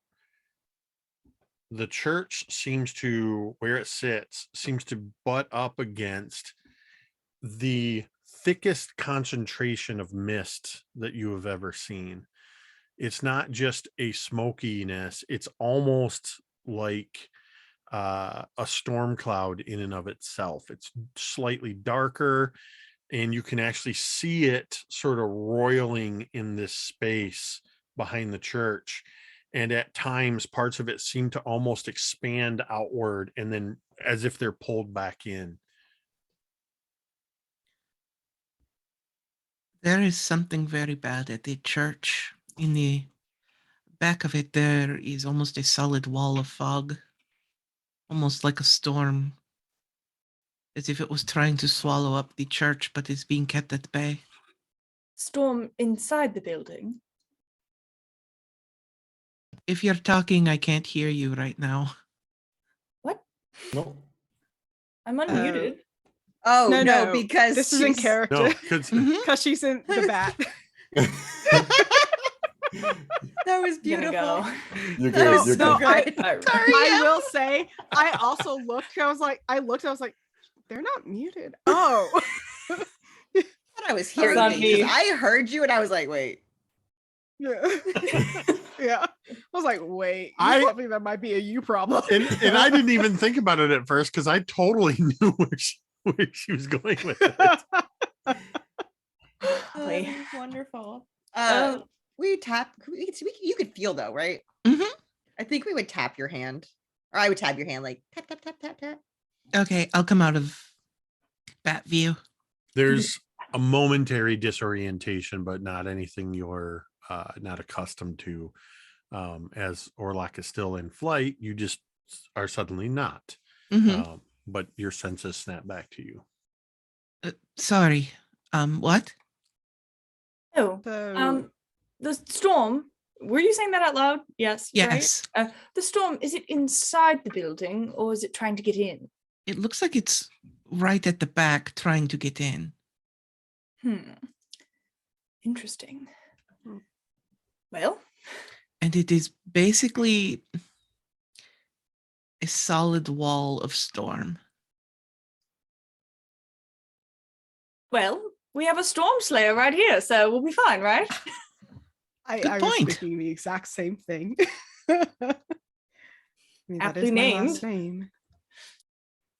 the church seems to, where it sits, seems to butt up against the thickest concentration of mist that you have ever seen. It's not just a smokiness, it's almost like a storm cloud in and of itself. It's slightly darker, and you can actually see it sort of roiling in this space behind the church. And at times, parts of it seem to almost expand outward, and then as if they're pulled back in. There is something very bad at the church. In the back of it, there is almost a solid wall of fog, almost like a storm, as if it was trying to swallow up the church, but is being kept at bay. Storm inside the building. If you're talking, I can't hear you right now. What? No. I'm unmuted. Oh No, no, no, because this is in she's- character No, because Mhm. because she's in the bat. That was Gonna beautiful. go. You're That good. was You're so good. good. Alright. I will say, I also looked. I was like, they're not muted. Oh, I thought I was hearing not things. me. 'Cause I heard you and I was like, wait. yeah, yeah. I was like, wait, I- you told me that might be a you problem. and I didn't even think about it at first because I totally knew where she was going with it. Oh, Boy. that was wonderful. Um, We tap. You could feel though, right? Mhm. I think we would tap your hand, or I would tap your hand, like tap tap tap tap tap. Okay, I'll come out of bat view. There's a momentary disorientation, but not anything you're not accustomed to. As Orlok is still in flight, you just are suddenly not. Mhm. But your senses snap back to you. Sorry. What? Oh, So, the storm. Were you saying that out loud? Yes. right? Yes. The storm, is it inside the building or is it trying to get in? It looks like it's right at the back trying to get in. Interesting. Hmm. Well, And it is basically a solid wall of storm. we have a storm slayer right here, so we'll be fine, right? I Good was point. thinking the exact same thing. I mean, that Aptly is my named. last name.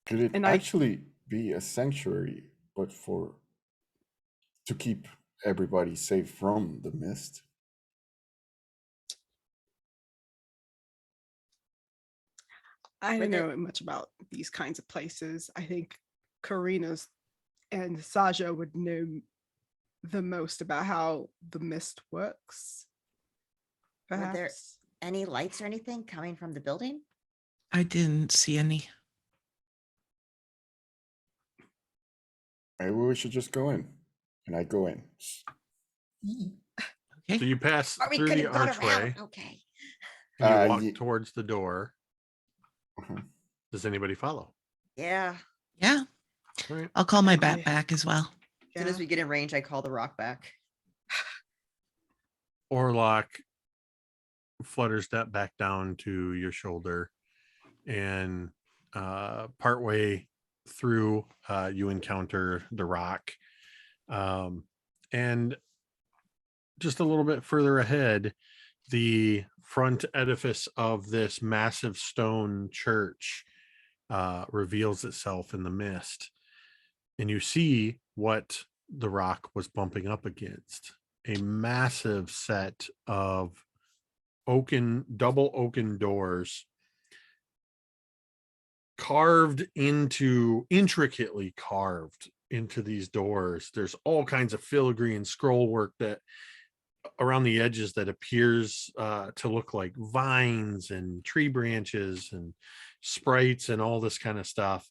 Could it And I- actually be a sanctuary, but to keep everybody safe from the mist? I don't Were there- know much about these kinds of places. I think Karina's and Saja would know the most about how the mist works. Were there- Perhaps. Any lights or anything coming from the building? I didn't see any. Maybe we should just go in. And I go in. Okay. So you pass Or we through could the have gone archway around. Okay. and you Uh, walk ye- towards the door. Uh-huh. Does anybody follow? Yeah. Yeah. All right. I'll call my Okay. bat back as well. As soon as we get in range, I call the rock back. Orlock flutters step back down to your shoulder, and partway through, you encounter the rock, and just a little bit further ahead, the front edifice of this massive stone church reveals itself in the mist, and you see what the rock was bumping up against: a massive set of double oaken doors, intricately carved into these doors. There's all kinds of filigree and scroll work that around the edges that appears to look like vines and tree branches and sprites and all this kind of stuff.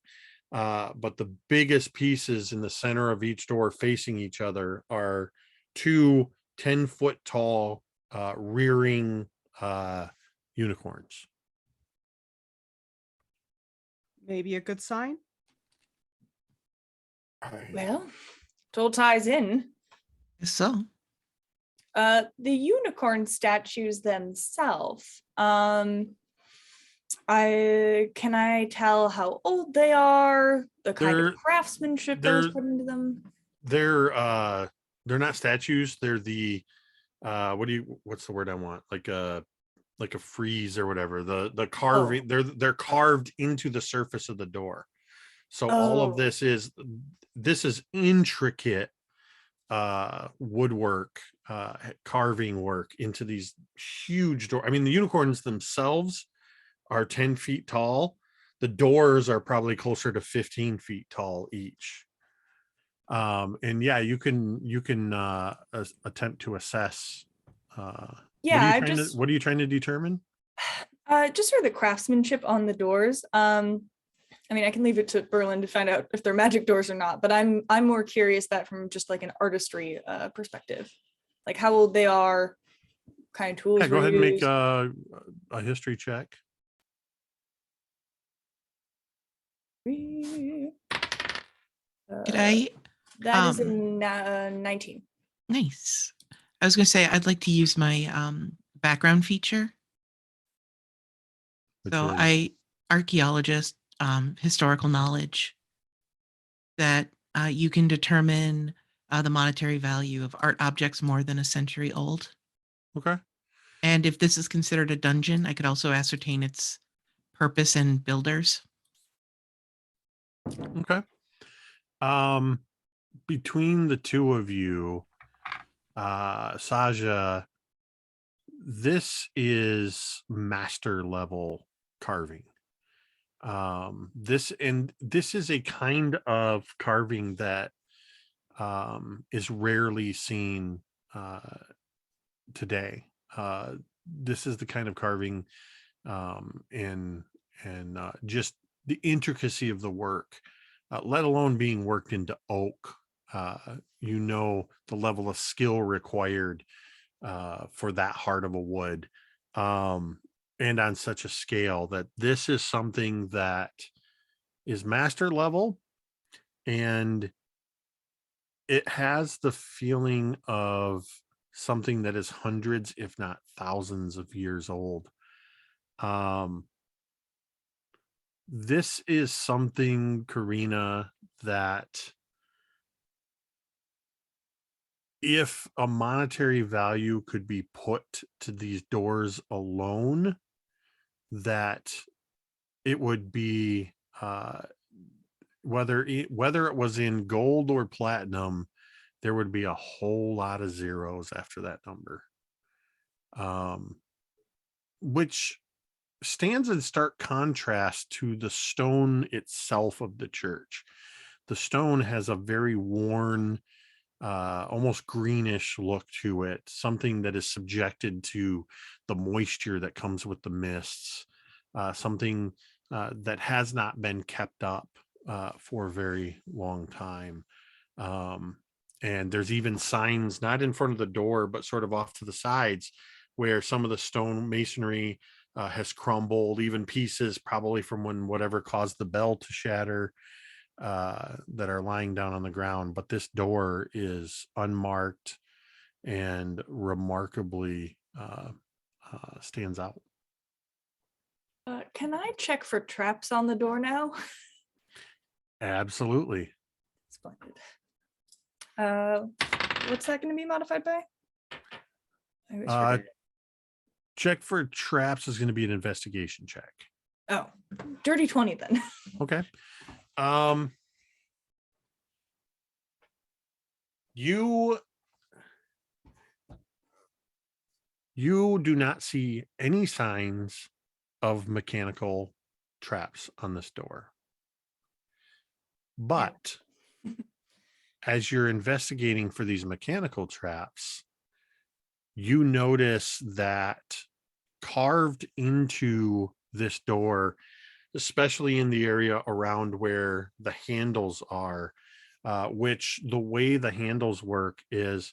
But the biggest pieces in the center of each door facing each other are two 10-foot tall rearing unicorns. Maybe a good sign. Well, it all ties in. So, The unicorn statues themselves. Can I tell how old they are? The kind They're- of craftsmanship that was they're- put into them. They're not statues. They're the what's the word I want? Like a frieze or whatever. The carving, they're carved into the surface of the door. So all of Oh. this is intricate woodwork, carving work into these huge doors. I mean, the unicorns themselves are 10 feet tall. The doors are probably closer to 15 feet tall each. And yeah, you can attempt to assess. Yeah, What are you trying to determine? just sort of the craftsmanship on the doors. I mean, I can leave it to Berlin to find out if they're magic doors or not, but I'm more curious that from just like an artistry perspective, like how old they are, kind of tools. Yeah, go were ahead and make used. a history check. could I? That is a um, 19. Nice. I was going to say, I'd like to use my background feature. Which So is- archaeologist, historical knowledge, that you can determine the monetary value of art objects more than a century old. Okay. And if this is considered a dungeon, I could also ascertain its purpose and builders. Okay. Between the two of you, Saja, this is master level carving. This is a kind of carving that is rarely seen today. This is the kind of carving and just the intricacy of the work, let alone being worked into oak. The level of skill required for that hard of a wood, and on such a scale that this is something that is master level, and it has the feeling of something that is hundreds, if not thousands of years old. This is something, Karina, that if a monetary value could be put to these doors alone, that it would be whether it was in gold or platinum, there would be a whole lot of zeros after that number, which stands in stark contrast to the stone itself of the church. The stone has a very worn, almost greenish look to it, something that is subjected to the moisture that comes with the mists, something that has not been kept up for a very long time. And there's even signs not in front of the door, but sort of off to the sides, where some of the stone masonry has crumbled, even pieces probably from when whatever caused the bell to shatter. that are lying down on the ground, but this door is unmarked and remarkably stands out. Can I check for traps on the door now? Absolutely. Splendid. What's that going to be modified by? I always forget. Check for traps is going to be an investigation check. Oh, dirty 20 then. Okay. You do not see any signs of mechanical traps on this door. But as you're investigating for these mechanical traps, you notice that carved into this door, especially in the area around where the handles are, which the way the handles work is,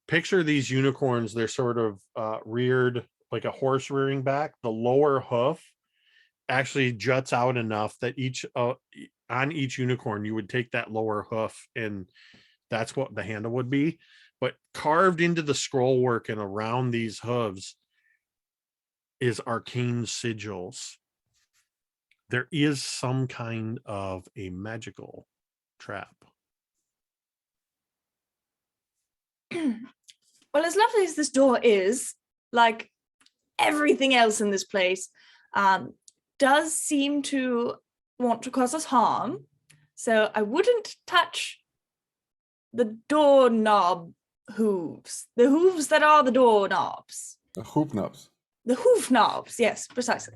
picture these unicorns. They're sort of reared like a horse rearing back. The lower hoof actually juts out enough that on each unicorn, you would take that lower hoof, and that's what the handle would be. But carved into the scroll work and around these hooves is arcane sigils. There is some kind of a magical trap. Well, as lovely as this door is, like everything else in this place, does seem to want to cause us harm. So I wouldn't touch the doorknob hooves. The hooves that are the doorknobs. The hoop knobs. The hoof knobs, yes, precisely.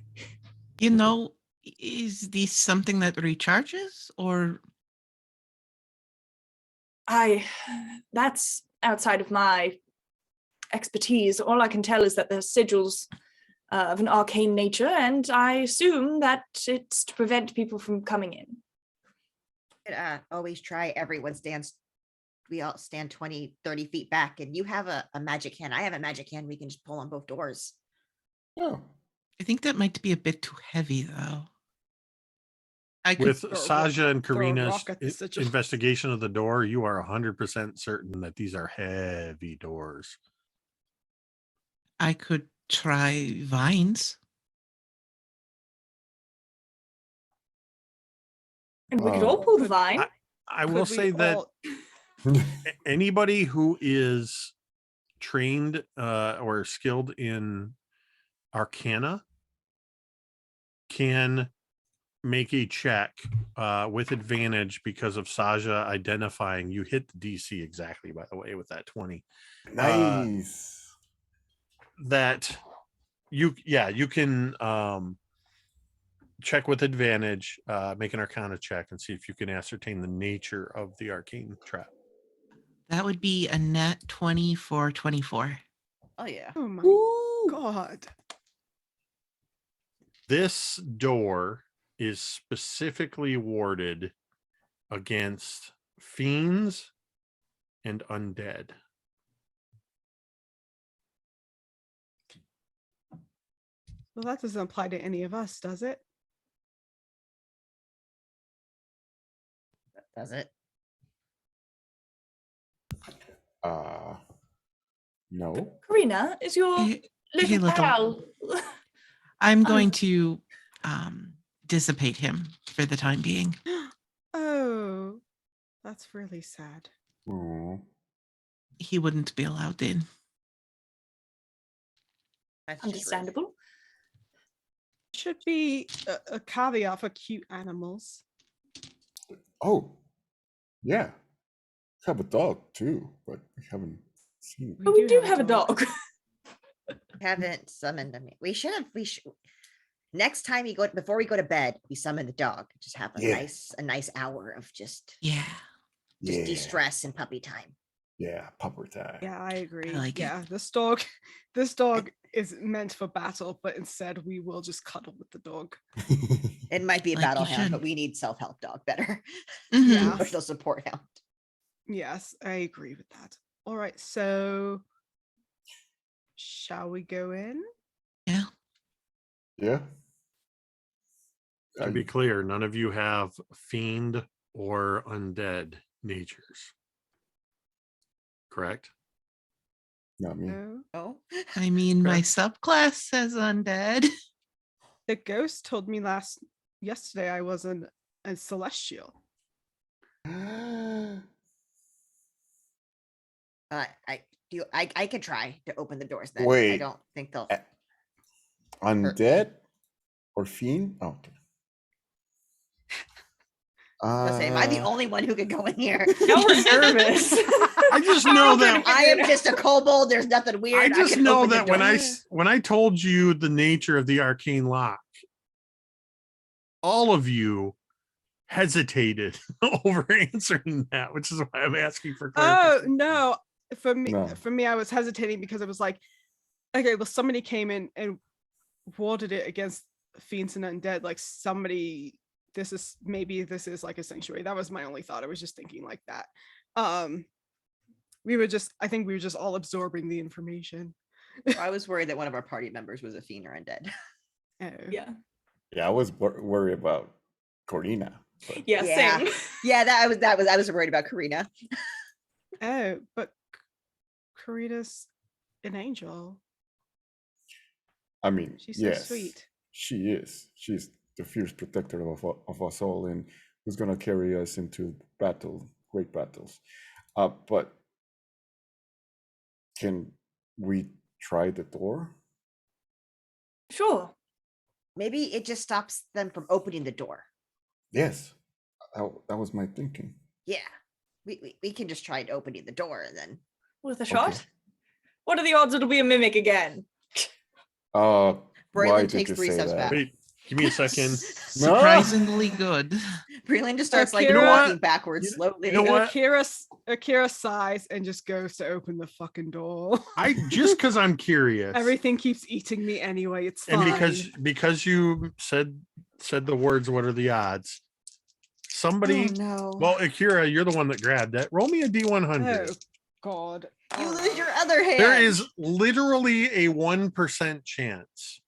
You know, is this something that recharges or? That's outside of my expertise. All I can tell is that there's sigils of an arcane nature, and I assume that it's to prevent people from coming in. Always try everyone stands. We all stand 20, 30 feet back, and you have a magic hand. I have a magic hand. We can just pull on both doors. Oh, I think that might be a bit too heavy, though. I could. With throw a Saja and throw a Karina's rock at the sigil. investigation of the door, you are 100% certain that these are heavy doors. I could try vines. And we could all pull the vine. I will Could we say that all- anybody who is trained or skilled in Arcana can make a check with advantage because of Saja identifying. You hit the DC exactly, by the way, with that 20. nice. That you can check with advantage, make an Arcana check, and see if you can ascertain the nature of the arcane trap. That would be a nat 20 for 24. Oh yeah. Oh my Ooh. god. This door is specifically warded against fiends and undead. Well, that doesn't apply to any of us, does it? Does it? No. Karina, is your Hey, little little- pal? I'm going to dissipate him for the time being. Oh, that's really sad. Oh. He wouldn't be allowed in. That's just rude. Understandable. Should be a caveat for cute animals. Oh, yeah. Have a dog too, but we haven't seen it. But we do have a dog. Haven't summoned them. We should have. We should. Next time you go before we go to bed, we summon the dog. Just have a Yeah. nice hour of just Yeah. Yeah, de-stress and puppy time. yeah, pupper time. Yeah, I agree. like it. Yeah, this dog is meant for battle, but instead we will just cuddle with the dog. It might be a Like you battle hound, should. but we need self-help dog better. Mhm. Yeah. Emotional support hound. Yes, I agree with that. All right, so shall we go in? Yeah. Yeah. To be clear, none of you have fiend or undead natures. Correct? Not me. Oh, Oh, I mean, my Okay. subclass says undead. the ghost told me yesterday I was a celestial. I could try to open the doors then. I Wait. don't think they'll. Uh, Undead or fiend? Oh, okay. Let's say, am I the Uh, only one who could go in here? Now we're nervous. I just know that I am just a kobold. There's nothing weird. I just can know open the that when door. when I told you the nature of the arcane lock, all of you hesitated over answering that, which is why I'm asking for Oh clarification. no. No. For me, I was hesitating because it was like, okay, well, somebody came in and warded it against fiends and undead. Like somebody, this is like a sanctuary. That was my only thought. I was just thinking like that. I think we were just all absorbing the information. I was worried that one of our party members was a fiend or undead. Oh. Yeah. Yeah, I was worried about Corina. But Yeah, Yeah. same. Yeah, I was worried about Karina. Oh, but Karita's an angel. I mean, She's so yes, sweet. she is. She's the fierce protector of us all, and who's gonna carry us into great battles. But can we try the door? Sure. Maybe it just stops them from opening the door. Yes, that was my thinking. Yeah. We can just try opening the door and then. With a shot? Okay. What are the odds it'll be a mimic again? Why Braylon did takes you 3 say steps that? back. Wait, give me a second. Surprisingly good. Breland just starts like Akira- walking backwards You- slowly. you know what? Akira sighs and just goes to open the fucking door. I just because I'm curious. Everything keeps eating me anyway. It's fine. and because you said the words, what are the odds? Somebody, Oh, no. well, Akira, you're the one that grabbed that. Roll me a D100. Oh God. You lose your other hand. There is literally a 1% chance.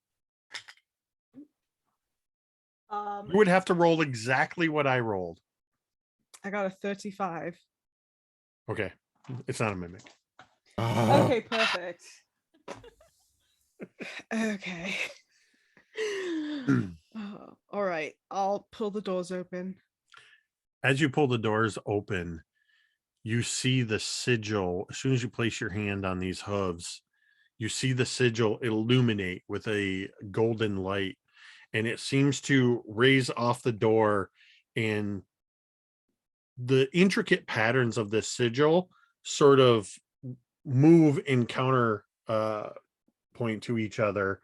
You would have to roll exactly what I rolled. I got a 35. Okay, it's not a mimic. Okay, perfect. Okay. Oh, all right. I'll pull the doors open. As you pull the doors open, you see the sigil. As soon as you place your hand on these hooves, you see the sigil illuminate with a golden light, and it seems to raise off the door, and the intricate patterns of this sigil sort of move in counter point to each other,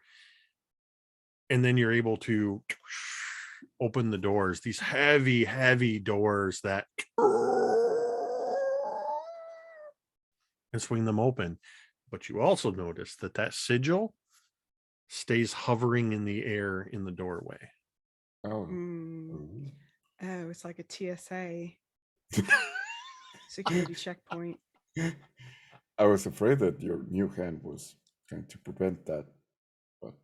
and then you're able to open the doors, these heavy doors that and swing them open. But you also notice that sigil stays hovering in the air in the doorway. Oh. Mm. Oh, it's like a TSA security checkpoint. I was afraid that your new hand was trying to prevent that. But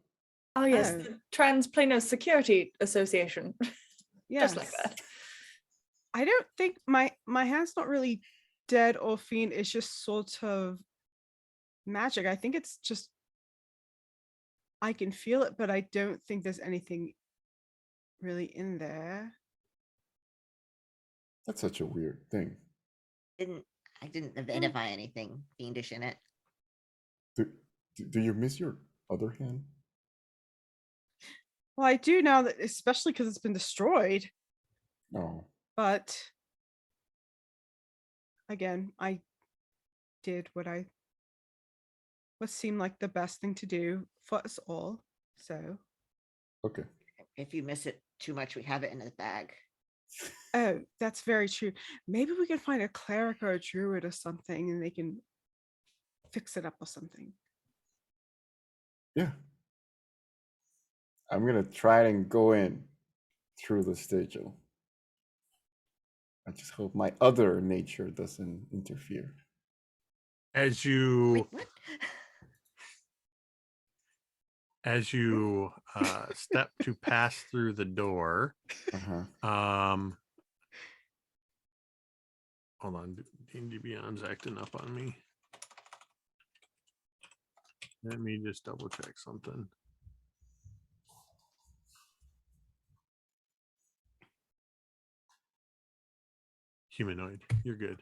Oh yes, Oh. the Transplanar Security Association. Yes. Just like that. I don't think my hand's not really dead or fiend. It's just sort of magic. I think it's just I can feel it, but I don't think there's anything really in there. that's such a weird thing. I didn't identify anything fiendish in it. Do you miss your other hand? Well, I do now that, especially because it's been destroyed. No. But again, I did what seemed like the best thing to do for us all. So, Okay. If you miss it too much, we have it in a bag. oh, that's very true. Maybe we can find a cleric or a druid or something, and they can fix it up or something. Yeah. I'm gonna try and go in through the sigil. I just hope my other nature doesn't interfere. As you Wait, what? step to pass through the door, Uh-huh. Hold on, D&D Beyond's acting up on me. Let me just double check something. Humanoid, you're good.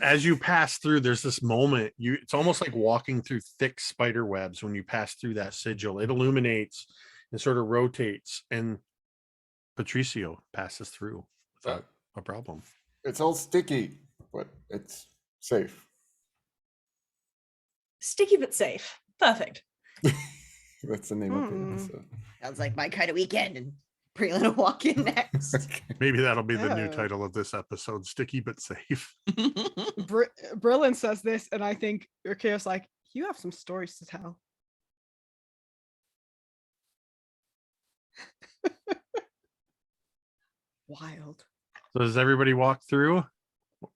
As you pass through, there's this moment. It's almost like walking through thick spider webs when you pass through that sigil. It illuminates and sort of rotates, and Patricio passes through without a problem. It's all sticky, but it's safe. Sticky but safe. Perfect. That's the name of the Hmm. episode. Sounds like my kind of weekend, and Breland will walk in next. Okay. Maybe that'll be the new Oh. title of this episode: "Sticky but Safe." Brillin says this, and I think Urkeo's like, you have some stories to tell. Wild. So does everybody walk through?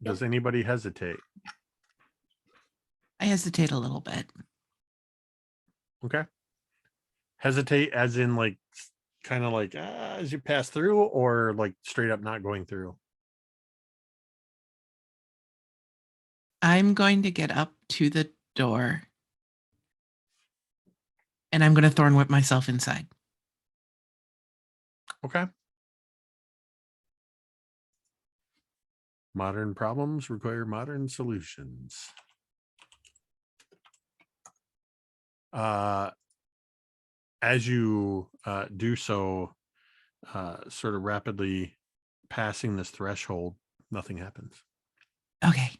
Does anybody hesitate? I hesitate a little bit. Okay. Hesitate as in like kind of like as you pass through, or like straight up not going through? I'm going to get up to the door and I'm going to thorn whip myself inside. Okay. Modern problems require modern solutions. As you do so, sort of rapidly passing this threshold, nothing happens. Okay.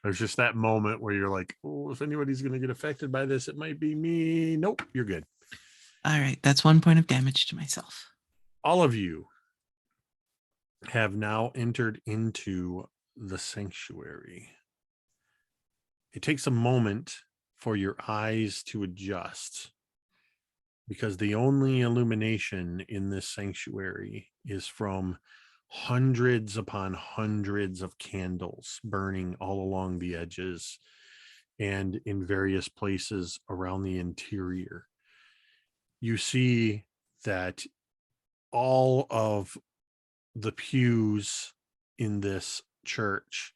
There's just that moment where you're like, oh, if anybody's going to get affected by this, it might be me. Nope, you're good. All right. That's 1 point of damage to myself. All of you have now entered into the sanctuary. It takes a moment for your eyes to adjust, because the only illumination in this sanctuary is from hundreds upon hundreds of candles burning all along the edges and in various places around the interior. You see that all of the pews in this church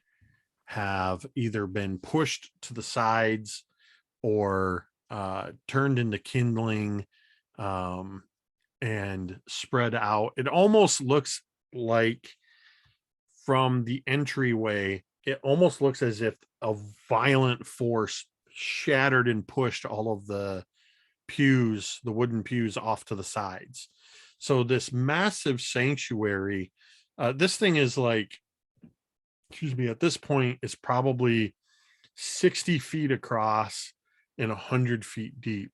have either been pushed to the sides or turned into kindling and spread out. It almost looks like, from the entryway, it almost looks as if a violent force shattered and pushed all of the pews, the wooden pews, off to the sides. So this massive sanctuary, this thing is like, excuse me, at this point is probably 60 feet across and 100 feet deep.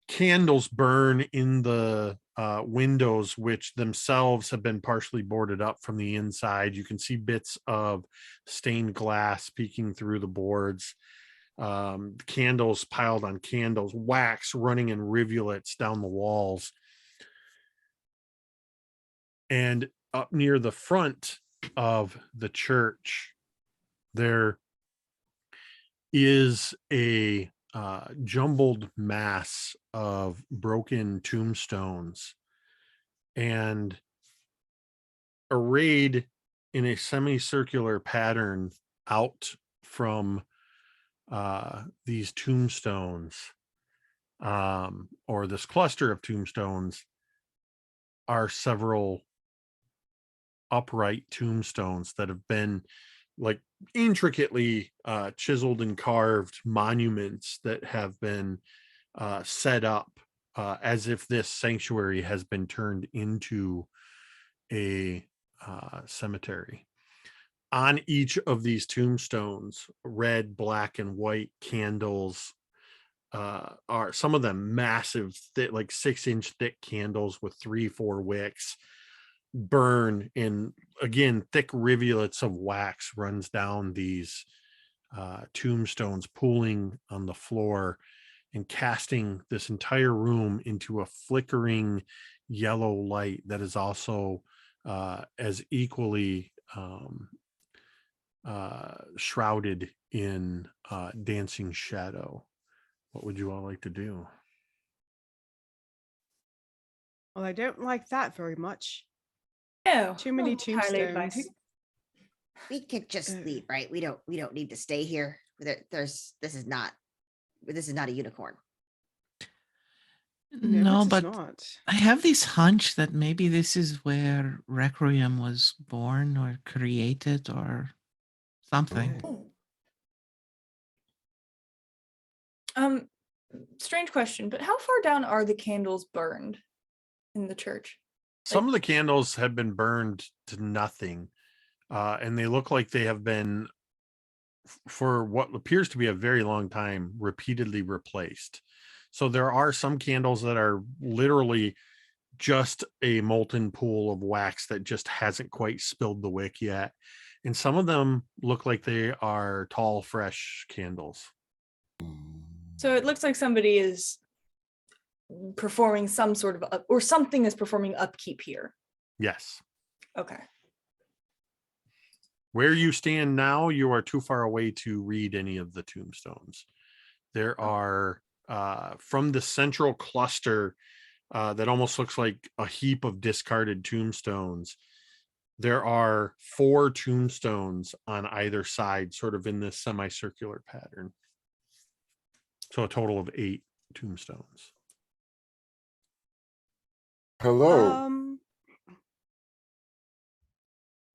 Candles burn in the windows, which themselves have been partially boarded up from the inside. You can see bits of stained glass peeking through the boards. Candles piled on candles, wax running in rivulets down the walls. And up near the front of the church, there is a jumbled mass of broken tombstones, and arrayed in a semicircular pattern out from these tombstones, or this cluster of tombstones, are several upright tombstones that have been like intricately chiseled and carved monuments that have been set up as if this sanctuary has been turned into a cemetery. On each of these tombstones, red, black, and white candles are, some of them massive, thick, like 6-inch thick candles with 3-4 wicks, burn, and again, thick rivulets of wax runs down these tombstones, pooling on the floor and casting this entire room into a flickering yellow light that is also as equally shrouded in dancing shadow. What would you all like to do? Well, I don't like that very much. No, Too many not entirely tombstones. advice. We could just Uh, leave, right? We don't need to stay here. This is not a unicorn. No, it's but not. I have this hunch that maybe this is where Requiem was born or created or something. Oh. Strange question, but how far down are the candles burned in the church? Some of the candles have been burned to nothing, and they look like they have been, for what appears to be a very long time, repeatedly replaced. So there are some candles that are literally just a molten pool of wax that just hasn't quite spilled the wick yet. And some of them look like they are tall, fresh candles. So it looks like somebody is performing some sort of or something is performing upkeep here. Yes. Okay. Where you stand now, you are too far away to read any of the tombstones. There are, from the central cluster that almost looks like a heap of discarded tombstones, there are 4 tombstones on either side, sort of in this semicircular pattern. So a total of 8 tombstones. Hello.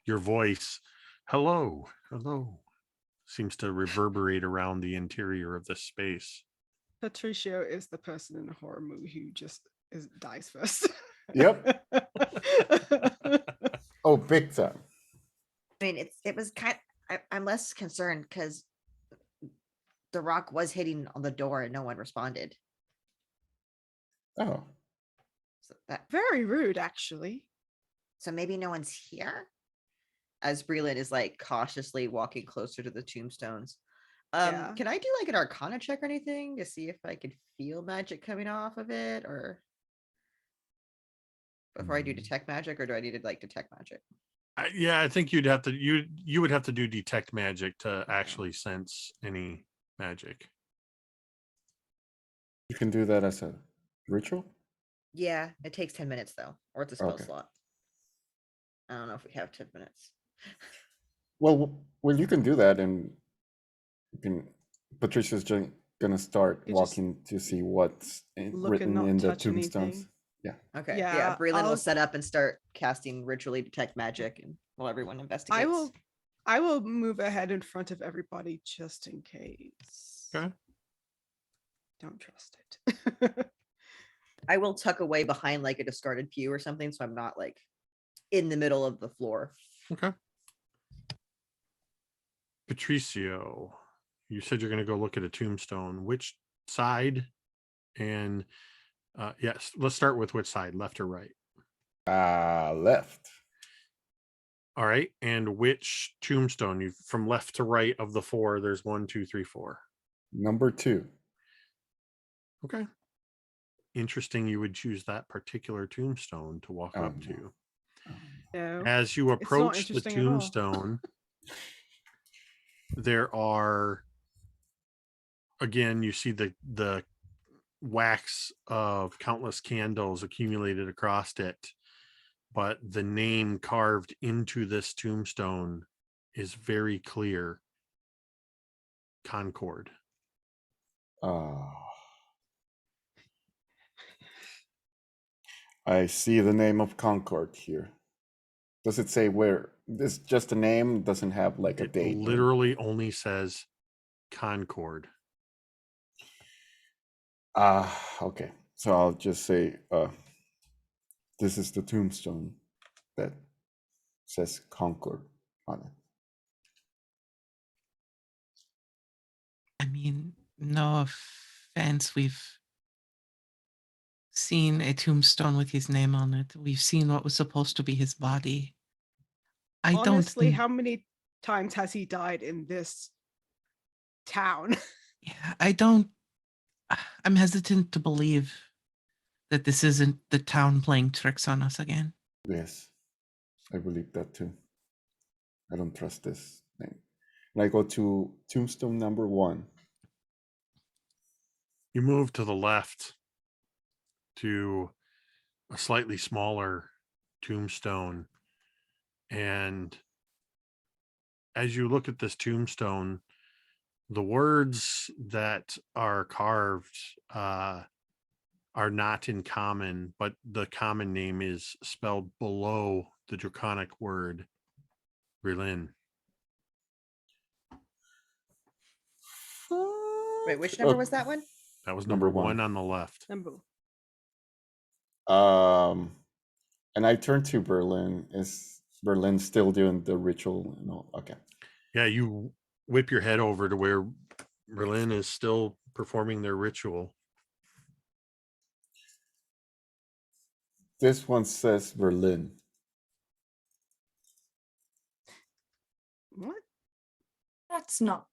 Your voice, hello, hello, seems to reverberate around the interior of this space. Patricio is the person in a horror movie who just dies first. Yep. Oh, big time. I mean, it was I'm less concerned because the rock was hitting on the door and no one responded. Oh, Very rude, actually. So maybe no one's here. As Breland is like cautiously walking closer to the tombstones. Yeah. Can I do like an Arcana check or anything to see if I could feel magic coming off of it, or before I do detect magic, or do I need to like detect magic? Yeah, I think you'd have to you would have to do detect magic to actually sense any magic. you can do that as a ritual? Yeah, it takes 10 minutes though, or it's a spell Okay. slot. I don't know if we have 10 minutes. Well, you can do that, and you can. Patricia's just gonna start You just walking to see what's look and written not in the touch tombstones. anything. Okay. Yeah, Yeah, Breland will I'll- set up and start casting ritually detect magic, and while everyone investigates. I will move ahead in front of everybody just in case. Okay. Don't trust it. I will tuck away behind like a discarded pew or something, so I'm not like in the middle of the floor. Okay. Patricio, you said you're going to go look at a tombstone. Which side? And yes, let's start with which side, left or right? Left. All right. And which tombstone? You from left to right of the 4, there's 1, 2, 3, 4. Number 2. Okay. Interesting you would choose that particular tombstone to walk Oh, up no. to. No. As you not approach the interesting at all. tombstone, there are, again, you see the wax of countless candles accumulated across it, but the name carved into this tombstone is very clear: Concord. I see the name of Concord here. Does it say where? This just a name, doesn't have like a It date. or- literally only says Concord. Okay. So I'll just say this is the tombstone that says Concord on it. I mean, no offense, we've seen a tombstone with his name on it. We've seen what was supposed to be his body. I don't Honestly, think, how many times has he died in this town? yeah, I'm hesitant to believe that this isn't the town playing tricks on us again. Yes, I believe that too. I don't trust this thing. And I go to tombstone number 1. You move to the left to a slightly smaller tombstone. And as you look at this tombstone, the words that are carved are not in common, but the common name is spelled below the draconic word Berlin. Wait, which number was that one? That was Number number one. one on the left. Number. And I turned to Berlin. Is Berlin still doing the ritual? No. Okay. Yeah, you whip your head over to where Berlin is still performing their ritual. This one says Berlin. What? That's not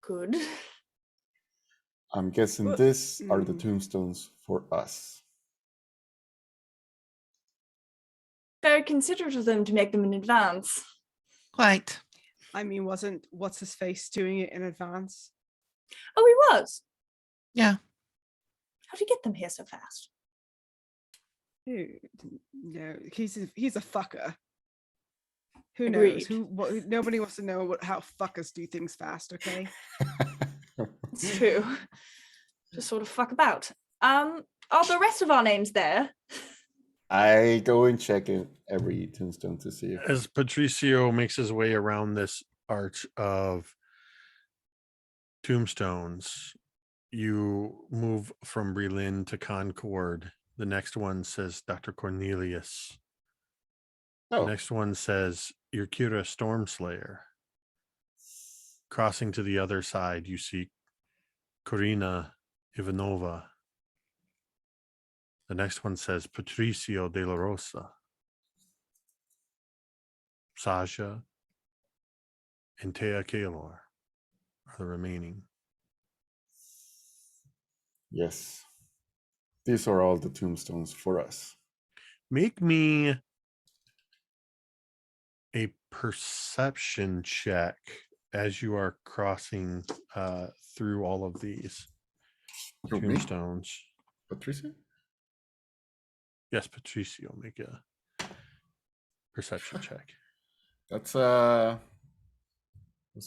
good. I'm guessing Well, these are the mm. tombstones for us. Very considerate of them to make them in advance. Quite. I mean, wasn't what's his face doing it in advance? Oh, he was. Yeah. How'd you get them here so fast? Dude, no, he's a fucker. Who Agreed. knows? Nobody wants to know how fuckers do things fast. Okay. It's true. Just sort of fuck about. Are the rest of our names there? I go and check in every tombstone to see if As Patricio makes his way around this arch of tombstones, you move from Berlin to Concord. The next one says Dr. Cornelius. Oh, The next one says Urkira Stormslayer. Crossing to the other side, you see Korina Ivanova. The next one says Patricio de la Rosa. Sasha and Tea Kaelor are the remaining. yes. These are all the tombstones for us. Make me a perception check as you are crossing through all of these Who, me? tombstones. Patricia? Yes, Patricio, make a perception check. That's what's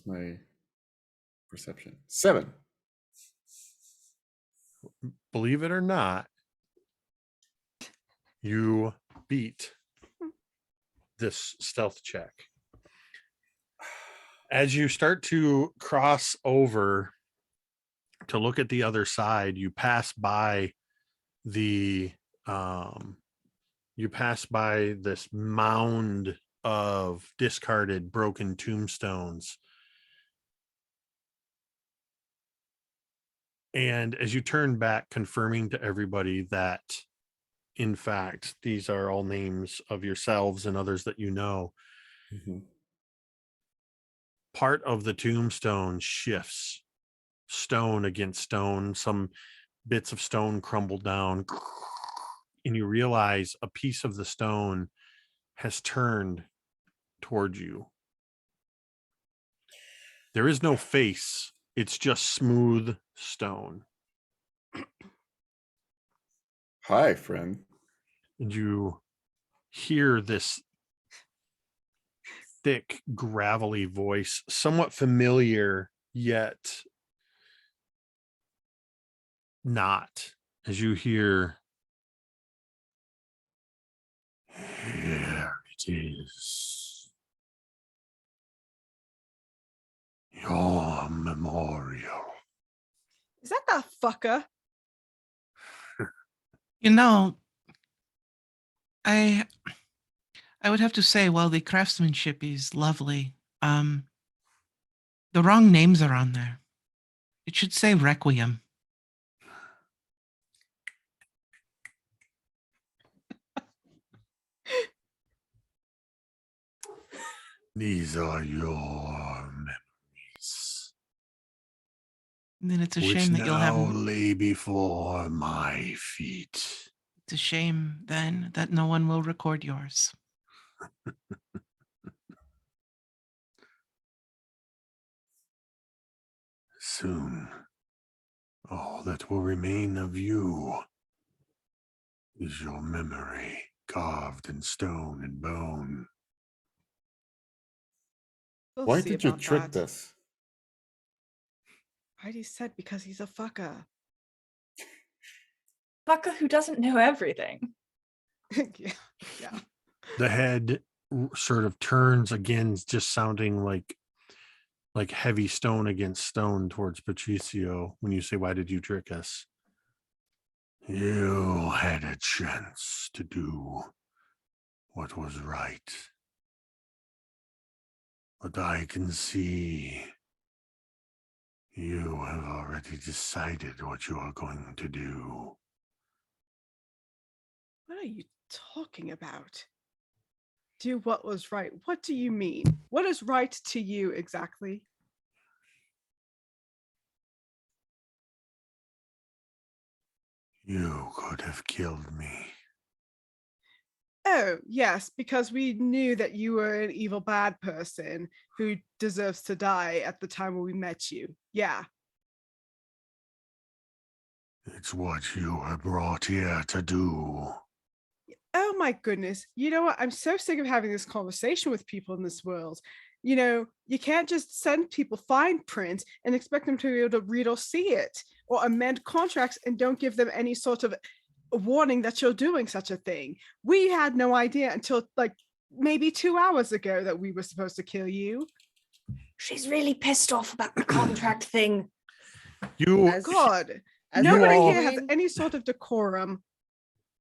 my perception? 7. Believe it or not, you beat this stealth check. As you start to cross over to look at the other side, you pass by the this mound of discarded broken tombstones. And as you turn back, confirming to everybody that in fact these are all names of yourselves and others that you know, Mhm. part of the tombstone shifts, stone against stone. Some bits of stone crumble down, and you realize a piece of the stone has turned towards you. There is no face, it's just smooth stone. Hi, friend. And you hear this thick, gravelly voice, somewhat familiar, yet not, as you hear, "Here it is. Your memorial." Is that fucker? You know, I would have to say, while the craftsmanship is lovely, the wrong names are on there. It should say Requiem. These are your memories, And then it's a which shame that you'll have. now lay before my feet. It's a shame then that no one will record yours. Soon, all that will remain of you is your memory carved in stone and bone. We'll Why see did you about trick that. us? Heidi said because he's a fucker. Fucker who doesn't know everything. yeah. Yeah. The head sort of turns again, just sounding like heavy stone against stone towards Patricio when you say, "Why did you trick us?" You had a chance to do what was right. But I can see you have already decided what you are going to do. What are you talking about? Do what was right. What do you mean? What is right to you exactly? You could have killed me. Oh, yes, because we knew that you were an evil, bad person who deserves to die at the time when we met you. Yeah. It's what you are brought here to do. Oh my goodness. You know what? I'm so sick of having this conversation with people in this world. You know, you can't just send people fine print and expect them to be able to read or see it, or amend contracts and don't give them any sort of warning that you're doing such a thing. We had no idea until like maybe 2 hours ago that we were supposed to kill you. She's really pissed off about the contract thing. You As- God, As You they're nobody all- here has arguing- any sort of decorum.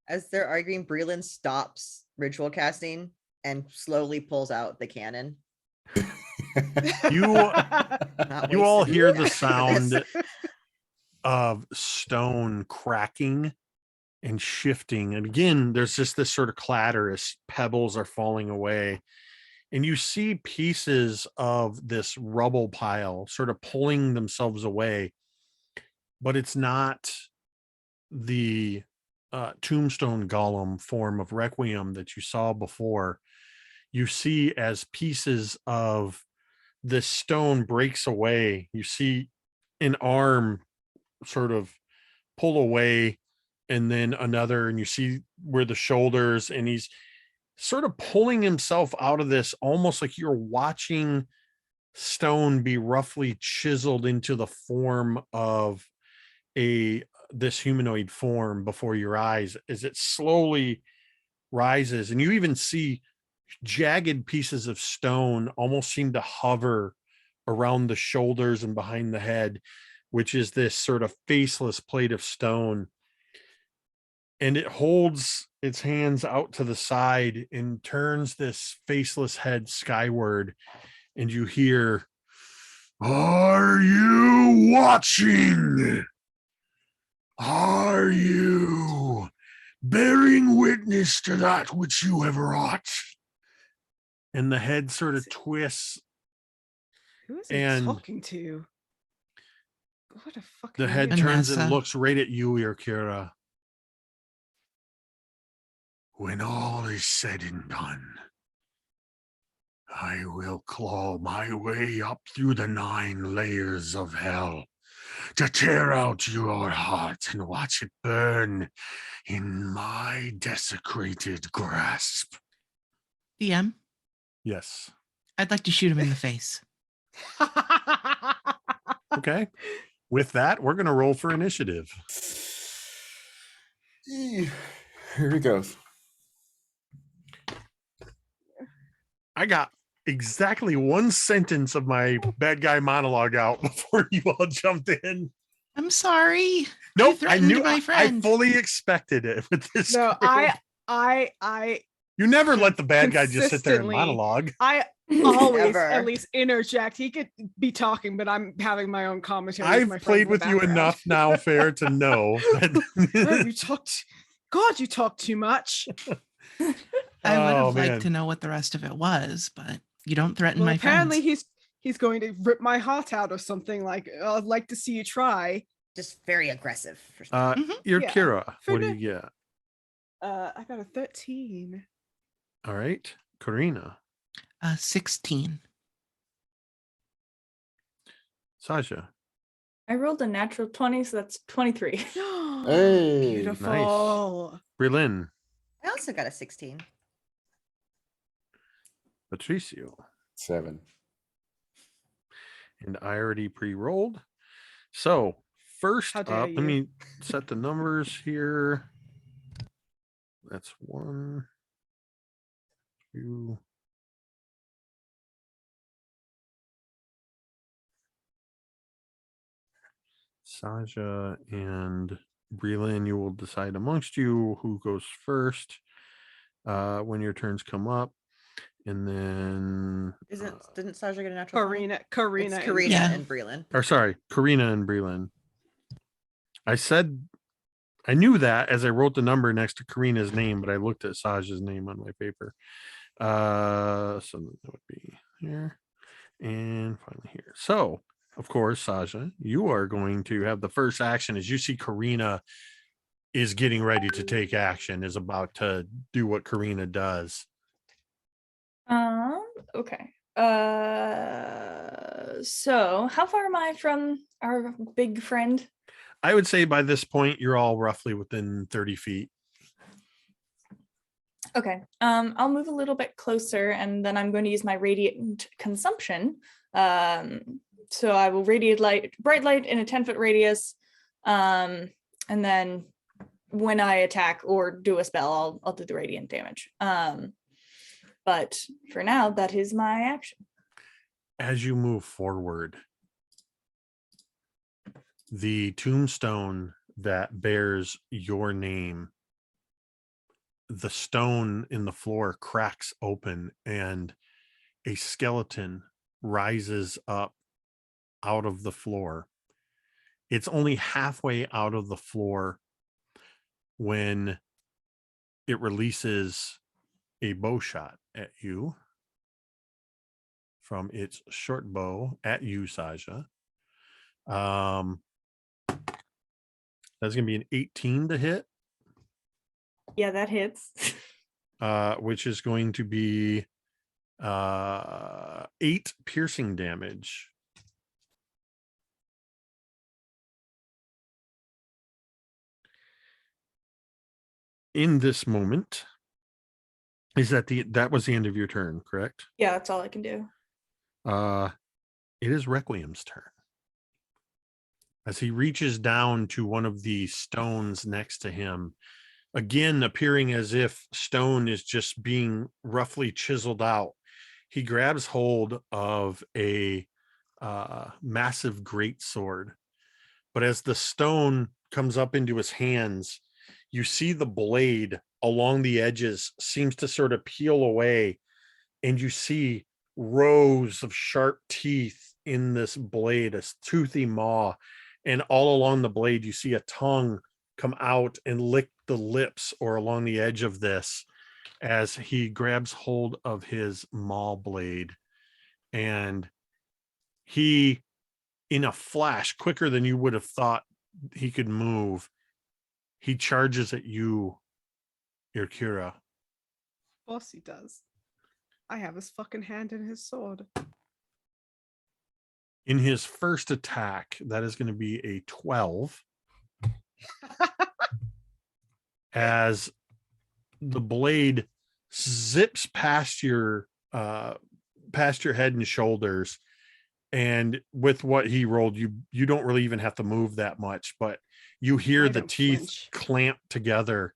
As they're arguing, Breland stops ritual casting and slowly pulls out the cannon. You Not you all wasting hear it the for this. sound of stone cracking and shifting. And again, there's just this sort of clatter as pebbles are falling away. And you see pieces of this rubble pile sort of pulling themselves away. But it's not the tombstone golem form of Requiem that you saw before. You see as pieces of this stone breaks away, you see an arm sort of pull away and then another, and you see where the shoulders, and he's sort of pulling himself out of this, almost like you're watching stone be roughly chiseled into the form of this humanoid form before your eyes as it slowly rises. And you even see jagged pieces of stone almost seem to hover around the shoulders and behind the head, which is this sort of faceless plate of stone. And it holds its hands out to the side and turns this faceless head skyward. And you hear, "Are you watching? Are you bearing witness to that which you have wrought?" And the head sort of twists. Who is he And talking to? What a fucking The head weird- turns and Vanessa. looks right at you, Yakira. "When all is said and done, I will claw my way up through the 9 layers of hell to tear out your heart and watch it burn in my desecrated grasp." DM, Yes. I'd like to shoot him in the face. Okay. With that, we're going to roll for initiative. Here he goes. I got exactly 1 sentence of my bad guy monologue out before you all jumped in. I'm sorry. Nope, I threatened knew. my I friend. fully expected it with this. No, group. I You never let the bad guy just sit there and consistently- monologue. always Never. at least interject. He could be talking, but I'm having my own commentary. I've my friend played in the with you background. enough now, Fair, to know Oh, that. you talked. God, you talk too much. I would Oh, have man. liked to know what the rest of it was, but you don't threaten Well, my apparently friends. he's going to rip my heart out or something. Like, I'd like to see you try. Just very aggressive. For some Mhm. You're Yeah. Kira. For What do the- you get? I got a 13. All right, Karina, 16. Sasha, I rolled a natural 20, so that's 23. Hey, Beautiful. Berlin, I also got a 16. Patricio, 7. and I already pre-rolled. So first How up, dare let you. me set the numbers here. That's 1, 2. Saja and Breland, you will decide amongst you who goes first when your turns come up. And then Didn't Sasha get a natural 20? Karina, It's and Karina Yeah. and Breland. or sorry, Karina and Breland. I knew that as I wrote the number next to Karina's name, but I looked at Saja's name on my paper. So that would be here and finally here. So, of course, Saja, you are going to have the first action as you see Karina is getting ready to take action, is about to do what Karina does. Okay. So how far am I from our big friend? I would say by this point, you're all roughly within 30 feet. Okay. I'll move a little bit closer, and then I'm going to use my radiant consumption. So I will radiate bright light in a 10-foot radius. And then when I attack or do a spell, I'll do the radiant damage. But for now, that is my action. As you move forward, the tombstone that bears your name, the stone in the floor cracks open and a skeleton rises up out of the floor. It's only halfway out of the floor when it releases a bow shot at you from its short bow at you, Saja. That's gonna be an 18 to hit, Yeah, that hits. which is going to be 8 piercing damage. In this moment, is that was the end of your turn, correct? Yeah, that's all I can do. It is Requiem's turn. As he reaches down to one of the stones next to him, again appearing as if stone is just being roughly chiseled out, he grabs hold of a massive greatsword. But as the stone comes up into his hands, you see the blade along the edges seems to sort of peel away, and you see rows of sharp teeth in this blade, a toothy maw, and all along the blade you see a tongue come out and lick the lips or along the edge of this as he grabs hold of his maul blade. And he, in a flash, quicker than you would have thought he could move, he charges at you, Irkira. Of course he does. I have his fucking hand in his sword. In his first attack, that is going to be a 12. As the blade zips past your head and shoulders, and with what he rolled, you don't really even have to move that much, but you hear I the don't teeth flinch. clamp together.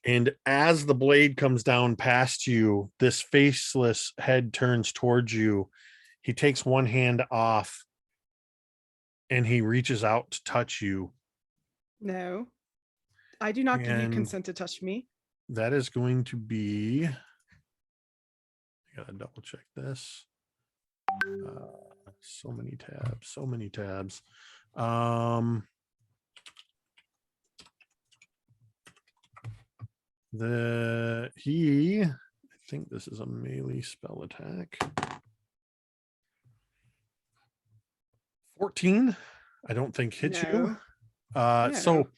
And as the blade comes down past you, this faceless head turns towards you. He takes one hand off and he reaches out to touch you. No. I do not give you And- consent to touch me. That is going to be, I gotta double check this. So many tabs. I think this is a melee spell attack. 14, I don't think hits you. No. So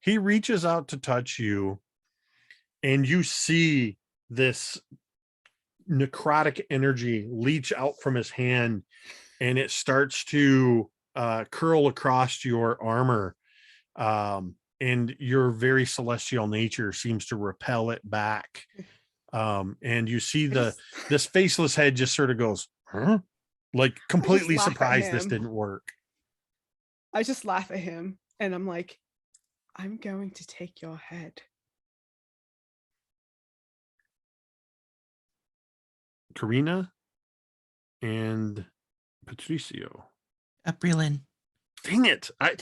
he reaches out to touch you, and you see this necrotic energy leach out from his hand and it starts to curl across your armor. And your very celestial nature seems to repel it back. And you see this faceless head just sort of goes, huh? Like completely laugh at surprised this him. didn't work. I just laugh at him and I'm like, I'm going to take your head. Karina and Patricio. Brilin. Dang it. I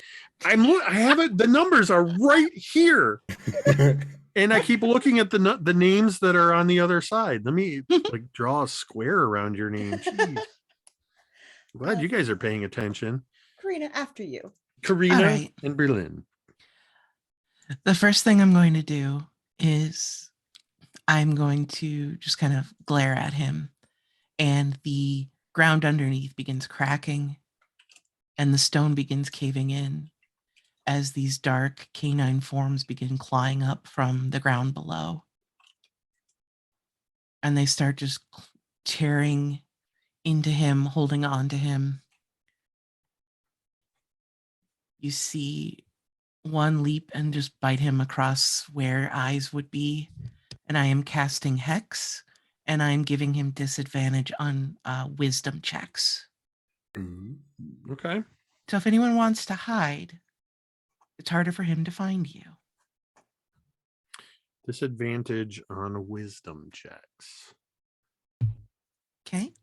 have it. The numbers are right here. And I keep looking at the names that are on the other side. Let me like draw a square around your name. Jeez. Glad you guys are paying attention. Karina, after you. Karina right. and Berlin. The first thing I'm going to do is I'm going to just kind of glare at him, and the ground underneath begins cracking and the stone begins caving in as these dark canine forms begin clawing up from the ground below. And they start just tearing into him, holding on to him. You see one leap and just bite him across where eyes would be. And I am casting Hex, and I am giving him disadvantage on wisdom checks. Okay. So if anyone wants to hide, it's harder for him to find you. Disadvantage on wisdom checks. Okay.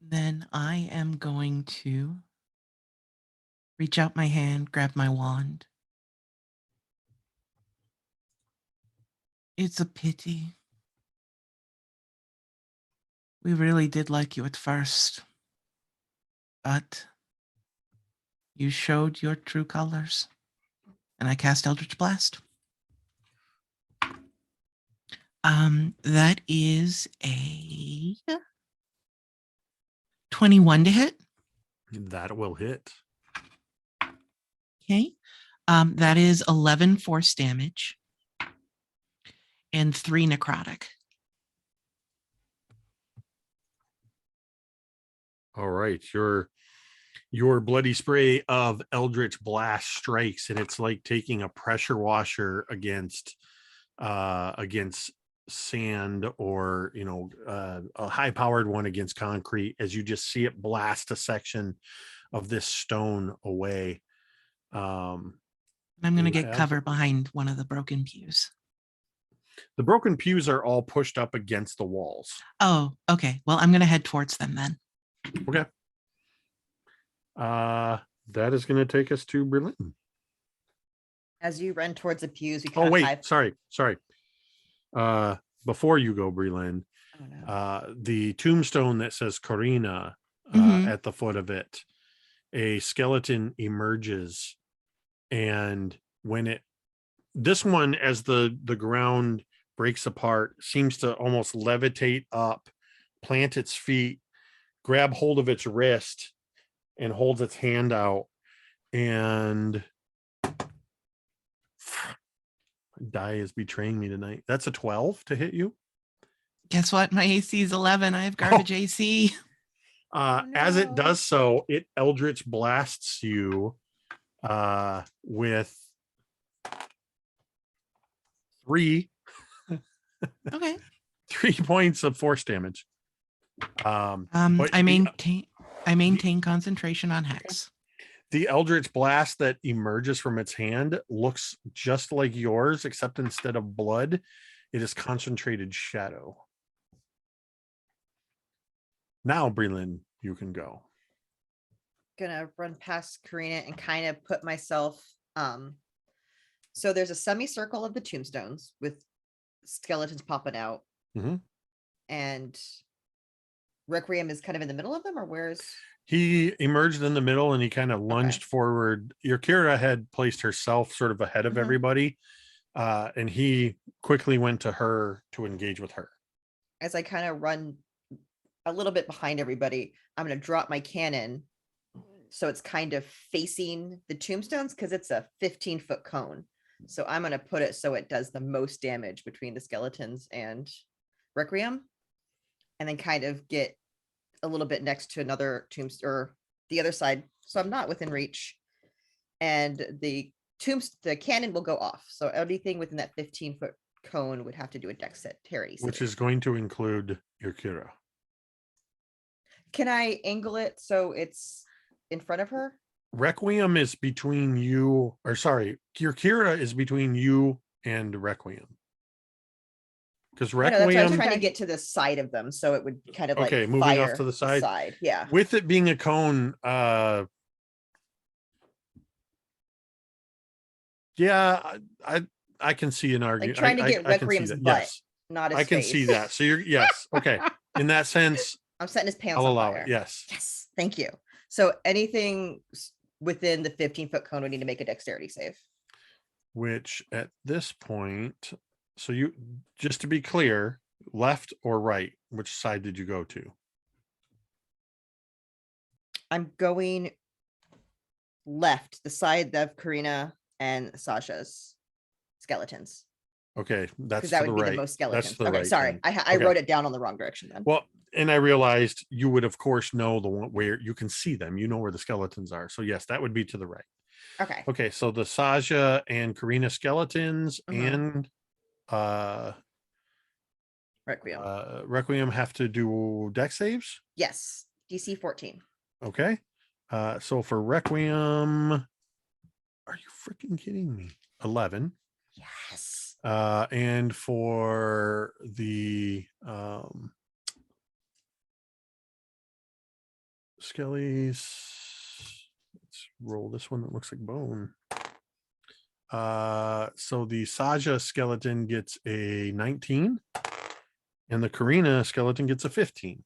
Then I am going to reach out my hand, grab my wand. It's a pity. We really did like you at first, but you showed your true colors. And I cast Eldritch Blast. That is a 21 to hit. That will hit. Okay. That is 11 force damage and 3 necrotic. All right. Your bloody spray of Eldritch Blast strikes, and it's like taking a pressure washer against sand, or a high-powered one against concrete, as you just see it blast a section of this stone away. I'm going to You get have- cover behind one of the broken pews. The broken pews are all pushed up against the walls. Oh, okay. Well, I'm going to head towards them then. Okay. That is going to take us to Berlin. As you run towards the pews, we Oh, kind of wait, sorry. Before you go, Breland, Oh, no. the tombstone that says Karina, Mhm. at the foot of it, a skeleton emerges, and this one, as the ground breaks apart, seems to almost levitate up, plant its feet, grab hold of its wrist, and holds its hand out, and die is betraying me tonight. That's a 12 to hit you. Guess what? My AC is 11. I have garbage AC. As it No. does so, it Eldritch blasts you with 3 Okay. 3 points of force damage. But I maintain concentration on Hex. the Eldritch blast that emerges from its hand looks just like yours, except instead of blood, it is concentrated shadow. Now, Breland, you can go. Gonna run past Karina and kind of put myself. So there's a semicircle of the tombstones with skeletons popping out, Mhm. and Requiem is kind of in the middle of them, or where's? He emerged in the middle and he kind of lunged forward. Your Kira had placed herself sort of ahead of Mhm. everybody, and he quickly went to her to engage with her. As I kind of run a little bit behind everybody, I'm gonna drop my cannon so it's kind of facing the tombstones because it's a 15-foot cone. So I'm gonna put it so it does the most damage between the skeletons and Requiem, and then kind of get a little bit next to another tombstone or the other side, so I'm not within reach. And the cannon will go off. So anything within that 15-foot cone would have to do a dexterity Which save. is going to include your Kira. Can I angle it so it's in front of her? Requiem is between you, or sorry, your Kira is between you and Requiem. Because I know, that's why I was Requiem, trying to get to the side of them, so it would kind of like Okay, moving off fire to the side. Yeah. with it being a cone, yeah, I can see an argument. trying to get I can see Requiem's that. butt, Yes, not his I can face. see that. So you're yes, okay. In that sense, I'm setting his pants I'll on allow fire. it. Yes. Yes, thank you. So anything within the 15-foot cone would need to make a dexterity save. Which at this point, so you just to be clear, left or right, which side did you go to? I'm going left, the side of Karina and Sasha's skeletons, Okay, that's because that to would the be right. the most That's skeletons. to the Okay, right sorry, then. I Okay. wrote it down on the wrong direction then. Well, and I realized you would, of course, know the one where you can see them. You know where the skeletons are. So yes, that would be to the right. Okay, Okay, so the Sasha and Karina skeletons Mhm. and Requiem. Requiem have to do deck saves. Yes, DC 14. Okay. So for Requiem, are you freaking kidding me? 11. Yes. And for the Skellies, let's roll this one that looks like bone. So the Saja skeleton gets a 19 and the Karina skeleton gets a 15.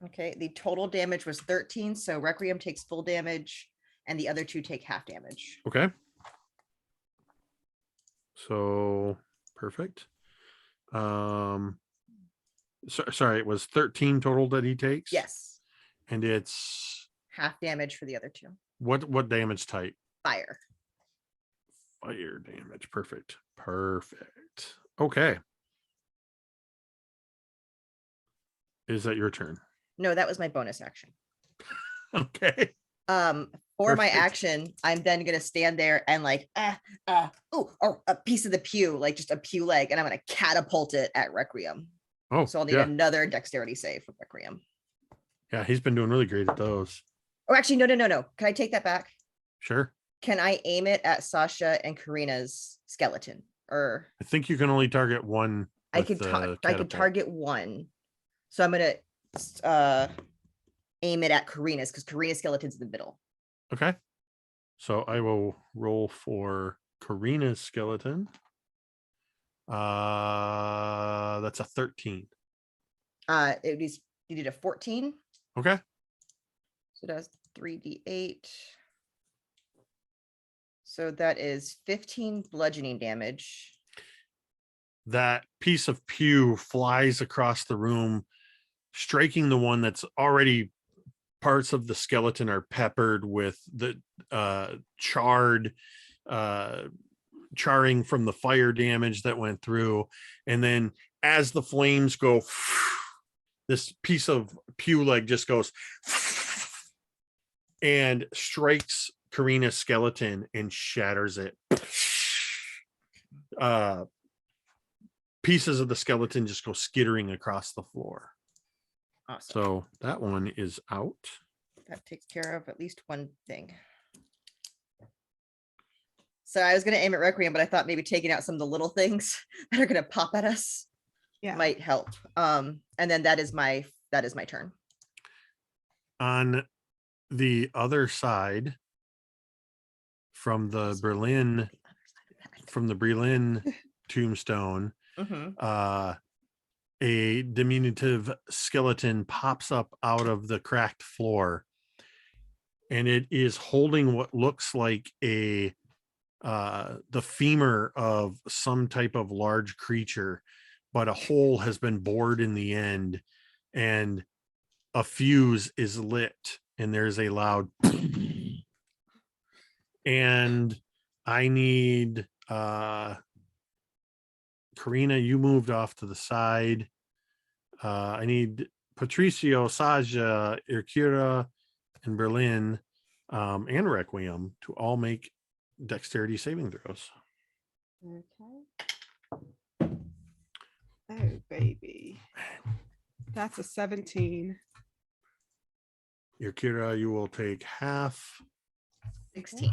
Okay, the total damage was 13, so Requiem takes full damage and the other two take half damage. Okay. So perfect. Sorry, it was 13 total that he takes. Yes, And it's half damage for the other two. what damage type? Fire. Fire damage. Perfect. Perfect. Okay. Is that your turn? No, that was my bonus action. Okay. For my Perfect. action, I'm then gonna stand there and like or a piece of the pew, like just a pew leg, and I'm gonna catapult it at Requiem. Oh, So I'll need yeah. another dexterity save for Requiem. Yeah, he's been doing really great at those. Oh, actually, no. Can I take that back? Sure. Can I aim it at Sasha and Karina's skeleton? Or I think you can only target one. I with could the I could catapult. target one. So I'm gonna aim it at Karina's because Karina's skeleton's in the middle. Okay. So I will roll for Karina's skeleton. That's a 13. It is you did a 14. Okay. So that's 3d8. So that is 15 bludgeoning damage. That piece of pew flies across the room, striking the one that's already parts of the skeleton are peppered with the charring from the fire damage that went through. And then as the flames go, this piece of pew leg just goes and strikes Karina's skeleton and shatters it. Pieces of the skeleton just go skittering across the floor. Awesome. So that one is out. That takes care of at least one thing. So I was going to aim at Requiem, but I thought maybe taking out some of the little things that are going to pop at us Yeah. might help. And then that is my turn. On the other side, from the Berlin tombstone, Mhm. A diminutive skeleton pops up out of the cracked floor, and it is holding what looks like the femur of some type of large creature, but a hole has been bored in the end, and a fuse is lit, and there's a loud and I need Karina, you moved off to the side. I need Patricio, Saja, Irkira, and Berlin, and Requiem to all make dexterity saving throws. Okay. Oh, baby. That's a 17. Irkira, you will take half. 16.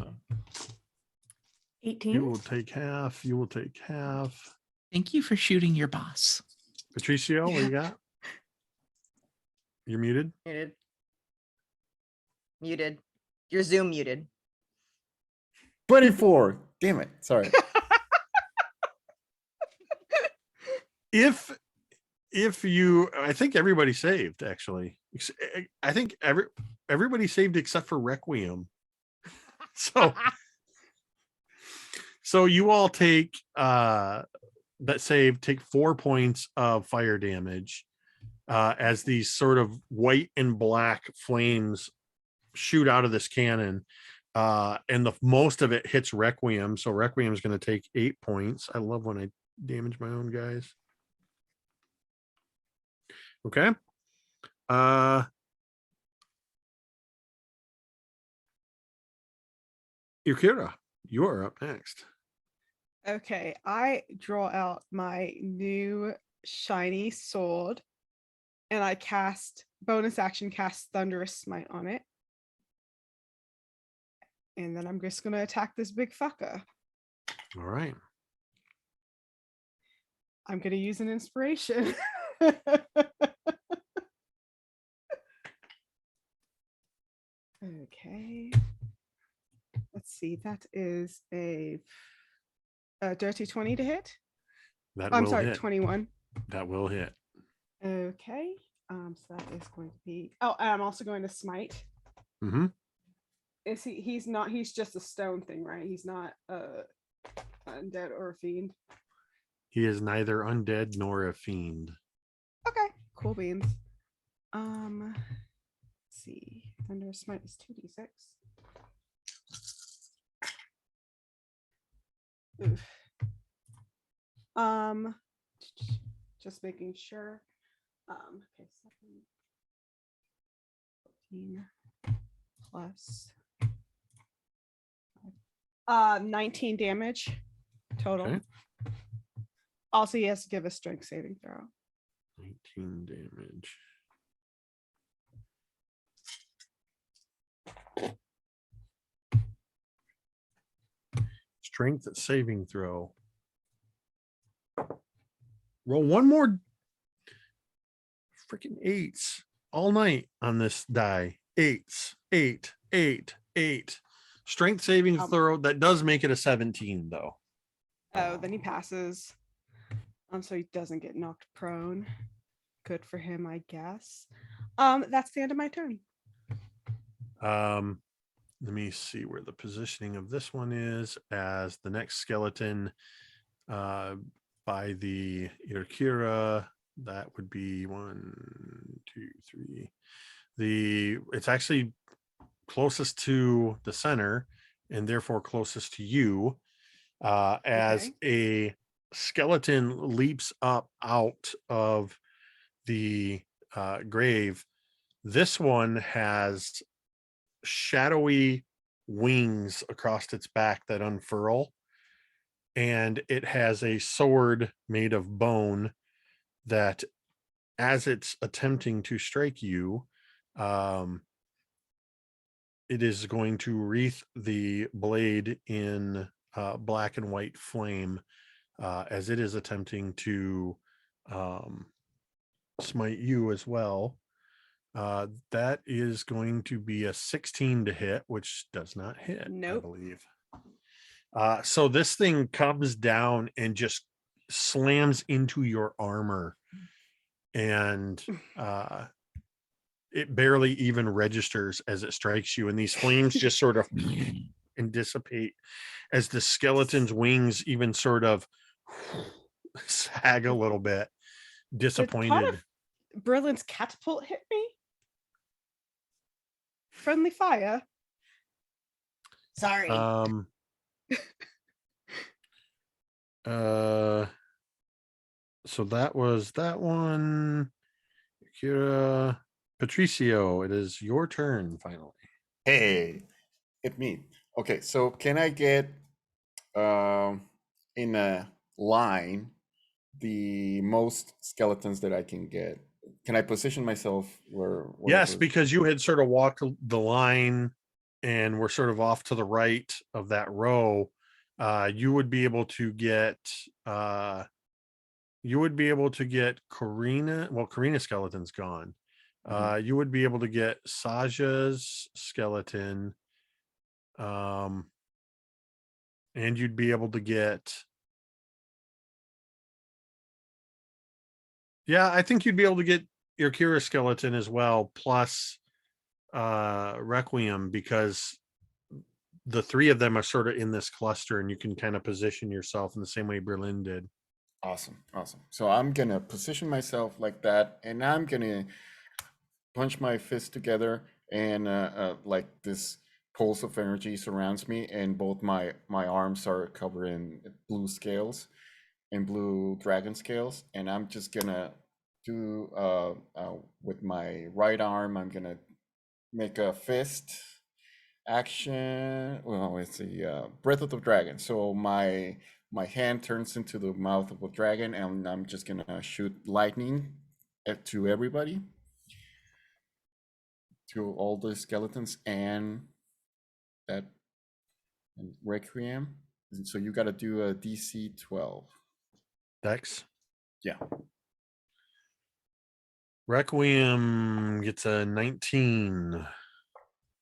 18. You will take half. You will take half. Thank you for shooting your boss. Patricio, what you got? You're muted. Muted. Muted. Your Zoom muted. 24. Damn it. Sorry. If you, I think everybody saved actually. I think everybody saved except for Requiem. So you all take that save, take 4 points of fire damage as these sort of white and black flames shoot out of this cannon. And the most of it hits Requiem. So Requiem is going to take 8 points. I love when I damage my own guys. Okay. Yukira, you are up next. Okay, I draw out my new shiny sword and I cast bonus action cast Thunderous Smite on it. And then I'm just gonna attack this big fucker. All right. I'm gonna use an inspiration. Okay. Let's see. That is a dirty 20 to hit. That I'm will sorry, hit. 21. That will hit. Okay. So that is going to be. Oh, and I'm also going to smite. Mm-hmm. Is he's not, he's just a stone thing, right? He's not undead or a fiend. He is neither undead nor a fiend. Okay, cool beans. Let's see. Thunder Smite is 2d6. Oof. Just making sure. Okay, 7, 14 plus 19 damage total. Okay. Also, he has to give a strength saving throw. 19 damage. Strength saving throw. Roll one more freaking 8s all night on this die. 8s. 8, 8, 8. Strength saving throw. That does make it a 17 though. Oh, then he passes. So he doesn't get knocked prone. Good for him, I guess. That's the end of my turn. Let me see where the positioning of this one is as the next skeleton by the Irkira. That would be 1, 2, 3. It's actually closest to the center and therefore closest to you as a skeleton leaps up out of the grave. This one has shadowy wings across its back that unfurl, and it has a sword made of bone that, as it's attempting to strike you, it is going to wreath the blade in black and white flame as it is attempting to smite you as well. That is going to be a 16 to hit, which does not hit, Nope. I believe. So this thing comes down and just slams into your armor, and it barely even registers as it strikes you, and these flames just sort of and dissipate as the skeleton's wings even sort of sag a little bit, disappointed. Berlin's catapult hit me. Friendly fire. Sorry. So that was that one. Kira, Patricio, it is your turn finally. Hey, it me. Okay, so can I get in a line the most skeletons that I can get? Can I position myself where? Yes, wherever- because you had sort of walked the line and we're sort of off to the right of that row. You would be able to get Karina. Well, Karina's skeleton's gone. You would be able to get Saja's skeleton. And you'd be able to get. Yeah, I think you'd be able to get your Kira skeleton as well, plus Requiem, because the three of them are sort of in this cluster and you can kind of position yourself in the same way Berlin did. Awesome, awesome. So I'm gonna position myself like that, and I'm gonna punch my fist together, and like this pulse of energy surrounds me, and both my arms are covered in blue scales and blue dragon scales, and I'm just gonna do with my right arm, I'm gonna make a fist action. Well, it's the breath of the dragon. So my hand turns into the mouth of a dragon, and I'm just gonna shoot lightning to everybody, to all the skeletons and that and Requiem. And so you got to do a DC 12. Dex. Yeah. Requiem gets a 19.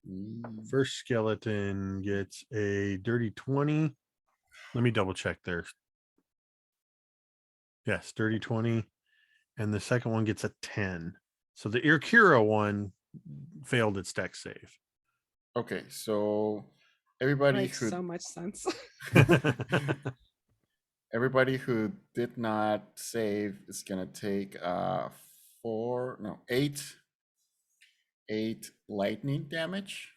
Mm, First skeleton gets a dirty 20. Let me double check there. Yes, dirty 20. And the second one gets a 10. So the Irkira one failed its dex save. Okay, so everybody Makes who so much sense. everybody who did not save is gonna take 8 lightning damage.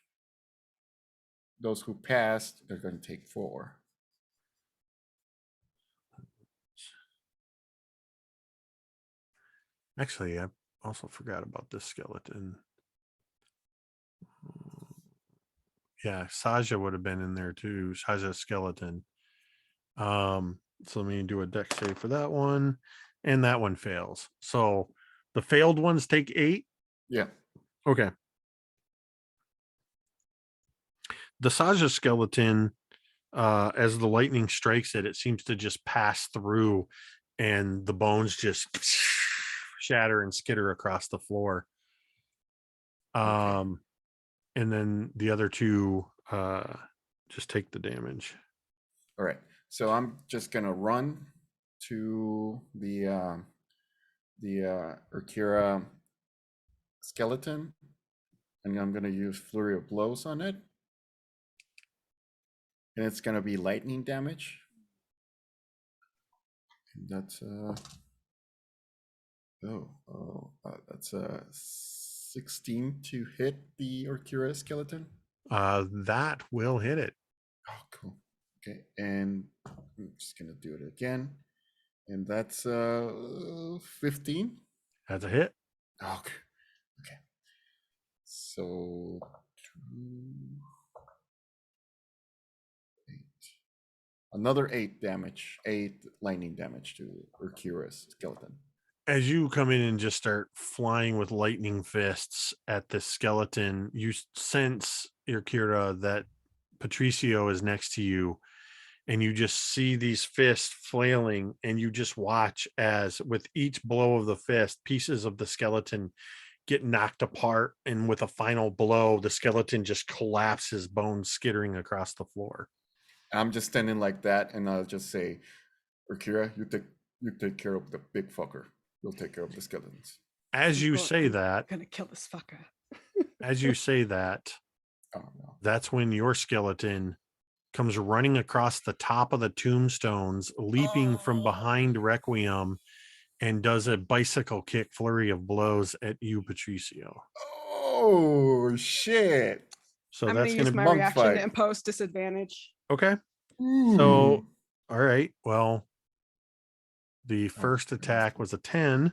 Those who passed, they're gonna take 4. Actually, I also forgot about this skeleton. Yeah, Saja would have been in there too. Saja's skeleton. So let me do a dex save for that one. And that one fails. So the failed ones take 8. Yeah. Okay. The Saja skeleton, as the lightning strikes it, it seems to just pass through and the bones just shatter and skitter across the floor. And then the other two just take the damage. All right. So I'm just gonna run to the Urkira skeleton, and I'm gonna use Flurry of Blows on it, and it's gonna be lightning damage. And that's that's 16 to hit the Urkira skeleton. That will hit it. Oh, cool. Okay, and I'm just gonna do it again, and that's 15. That's a hit. Okay. Okay. So 2, 8. Another 8 damage, 8 lightning damage to Urkira's skeleton. As you come in and just start flying with lightning fists at the skeleton, you sense, Irkira, that Patricio is next to you, and you just see these fists flailing, and you just watch as with each blow of the fist, pieces of the skeleton get knocked apart, and with a final blow, the skeleton just collapses, bones skittering across the floor. I'm just standing like that, and I'll just say, Urkira, you take care of the big fucker. We'll take care of the skeletons. As you say I'm that, gonna kill this fucker. as you say that, Oh no. that's when your skeleton comes running across the top of the tombstones, leaping from behind Requiem, and does a bicycle kick flurry of blows at you, Patricio. Oh shit. So I'm that's gonna use going my to monk reaction fight. to impose disadvantage. okay. Ooh. So, all right. Well, the first that's attack cool. was a 10.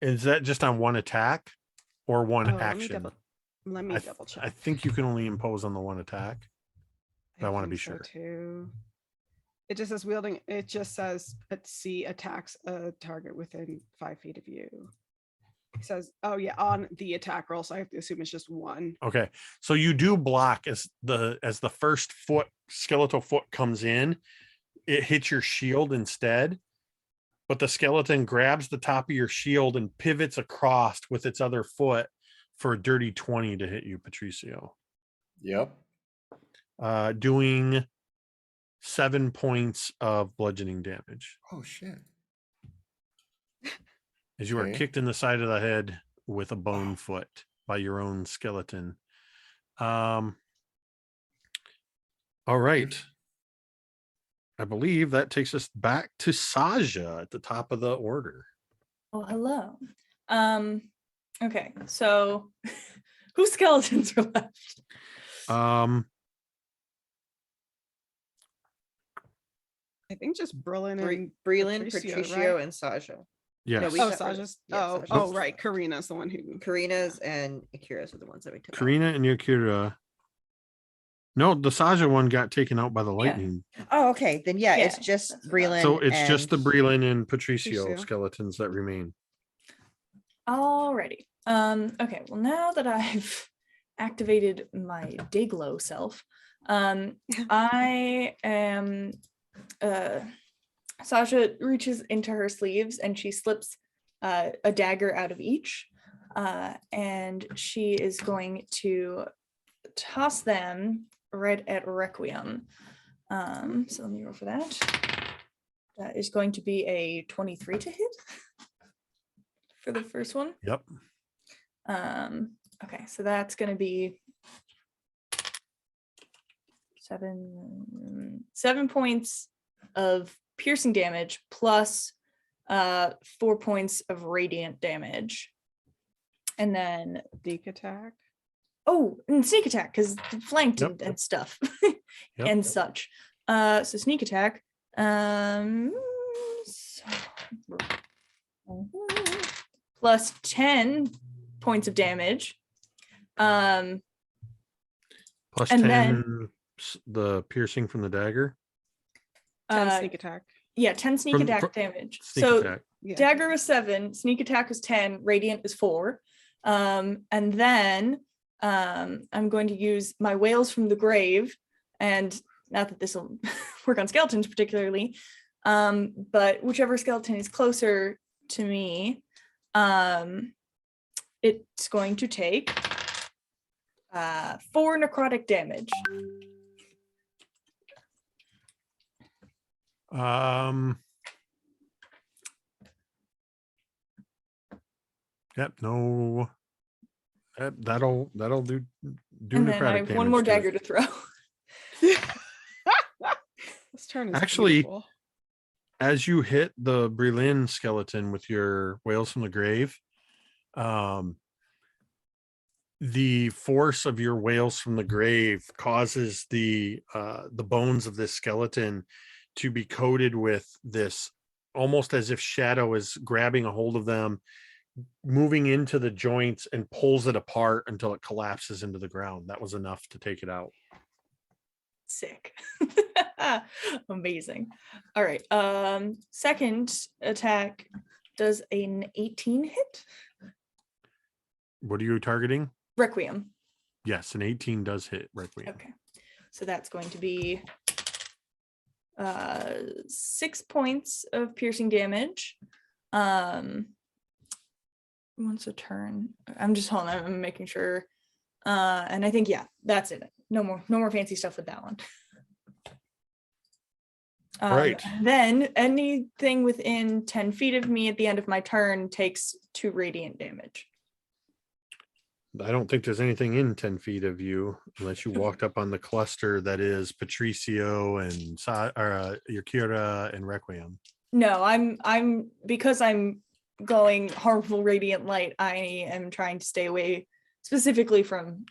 Is that just on one attack or one Oh, action? let me I, double check. I think you can only impose on the one attack. but I wanna think be so, sure. Too. It just says wielding. It just says C attacks a target within 5 feet of you. It says, oh yeah, on the attack roll. So I have to assume it's just one. Okay, so you do block as the first foot skeletal foot comes in, it hits your shield instead, but the skeleton grabs the top of your shield and pivots across with its other foot for a dirty 20 to hit you, Patricio. Yep. Doing 7 points of bludgeoning damage Oh shit. as you are Okay. kicked in the side of the head with a bone foot by your own skeleton. All right. I believe that takes us back to Saja at the top of the order. Oh, hello. Okay, so whose skeletons are left? I think just Berlin and Breland, Patricio, Patricio, right? and Sasha. Yes. we Oh, got rid of- Saja's. yeah, Oh, Saja's oh, the right. one. Karina's the one who. Karina's and Akira's are the ones that we took out. Karina and Yakira. No, the Saja one got taken out by the lightning. Oh, okay. Then yeah, it's Yeah, just that's what I thought. Breland. So it's just the and- Breland and Patricio Patricio. skeletons that remain. Alrighty. Okay, well now that I've activated my Dayglow self, I am Sasha reaches into her sleeves and she slips a dagger out of each. And she is going to toss them right at Requiem. So let me roll for that. That is going to be a 23 to hit for the first one. Yep. Okay, so that's going to be 7 points of piercing damage plus 4 points of radiant damage. And then Sneak attack. and sneak attack because flanked Yep. and stuff Yep. and such. So sneak attack. Plus 10 points of damage. Plus And 10 then- the piercing from the dagger. 10 Uh, sneak attack. Yeah, 10 sneak From- attack from- damage. Sneak So attack. Yeah. dagger was 7, sneak attack was 10, radiant is 4. And then I'm going to use my whales from the grave, and not that this will work on skeletons particularly, but whichever skeleton is closer to me, it's going to take 4 necrotic damage. Yep. No. That'll do And then I necrotic have one more damage to it. dagger to throw. This turn is Actually, beautiful. As you hit the Breland skeleton with your whales from the grave, the force of your whales from the grave causes the bones of this skeleton to be coated with this, almost as if shadow is grabbing a hold of them, moving into the joints and pulls it apart until it collapses into the ground. That was enough to take it out. Sick. Amazing. All right. Second attack does an 18 hit. What are you targeting? Requiem. Yes, an 18 does hit Requiem. Okay. So that's going to be 6 points of piercing damage. Once a turn. I'm just holding on, I'm making sure. And I think, yeah, that's it. No more fancy stuff with that one. Right. Then anything within 10 feet of me at the end of my turn takes 2 radiant damage. I don't think there's anything in 10 feet of you unless you walked up on the cluster that is Patricio and Yakira and Requiem. No, I'm because I'm going harmful radiant light, I am trying to stay away specifically from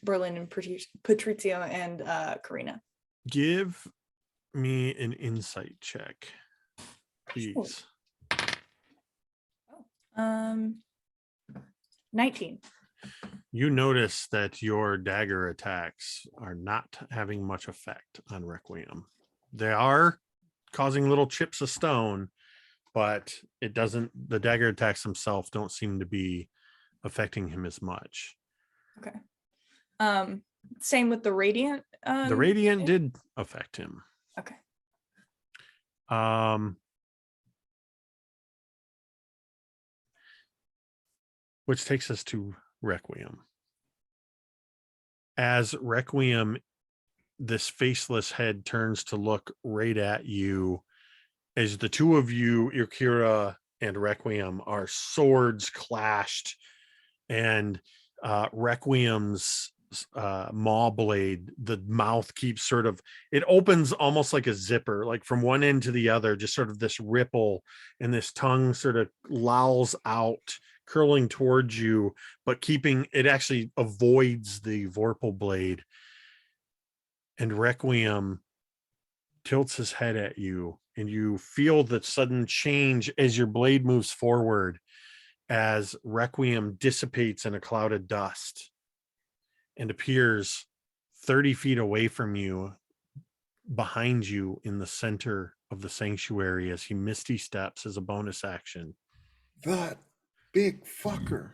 Berlin and Patrizio and Karina. Give me an insight check, please. 19. You notice that your dagger attacks are not having much effect on Requiem. They are causing little chips of stone, but it doesn't, the dagger attacks themselves don't seem to be affecting him as much. Okay. Same with the radiant. The radiant did affect him. Okay. Which takes us to Requiem. As Requiem, this faceless head turns to look right at you, as the two of you, Irkira and Requiem, are swords clashed, and Requiem's maw blade, the mouth keeps sort of, it opens almost like a zipper, like from one end to the other, just sort of this ripple, and this tongue sort of lolls out, curling towards you, but keeping it actually avoids the Vorpal blade. And Requiem tilts his head at you, and you feel the sudden change as your blade moves forward, as Requiem dissipates in a cloud of dust and appears 30 feet away from you, behind you in the center of the sanctuary, as he misty steps as a bonus action. That big fucker.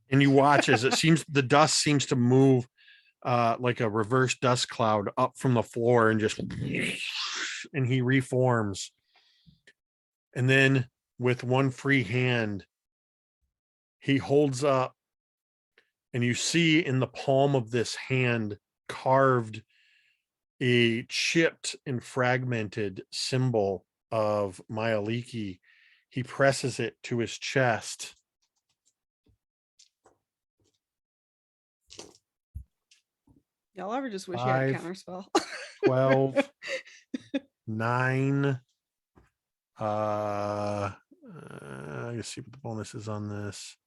And you watch as it seems the dust seems to move like a reverse dust cloud up from the floor, and just, and he reforms. And then with one free hand, he holds up, and you see in the palm of this hand carved a chipped and fragmented symbol of Myaliki. He presses it to his chest. Y'all ever just wish you had a 5, counterspell? 12, 9. Let's see what the bonus is on this.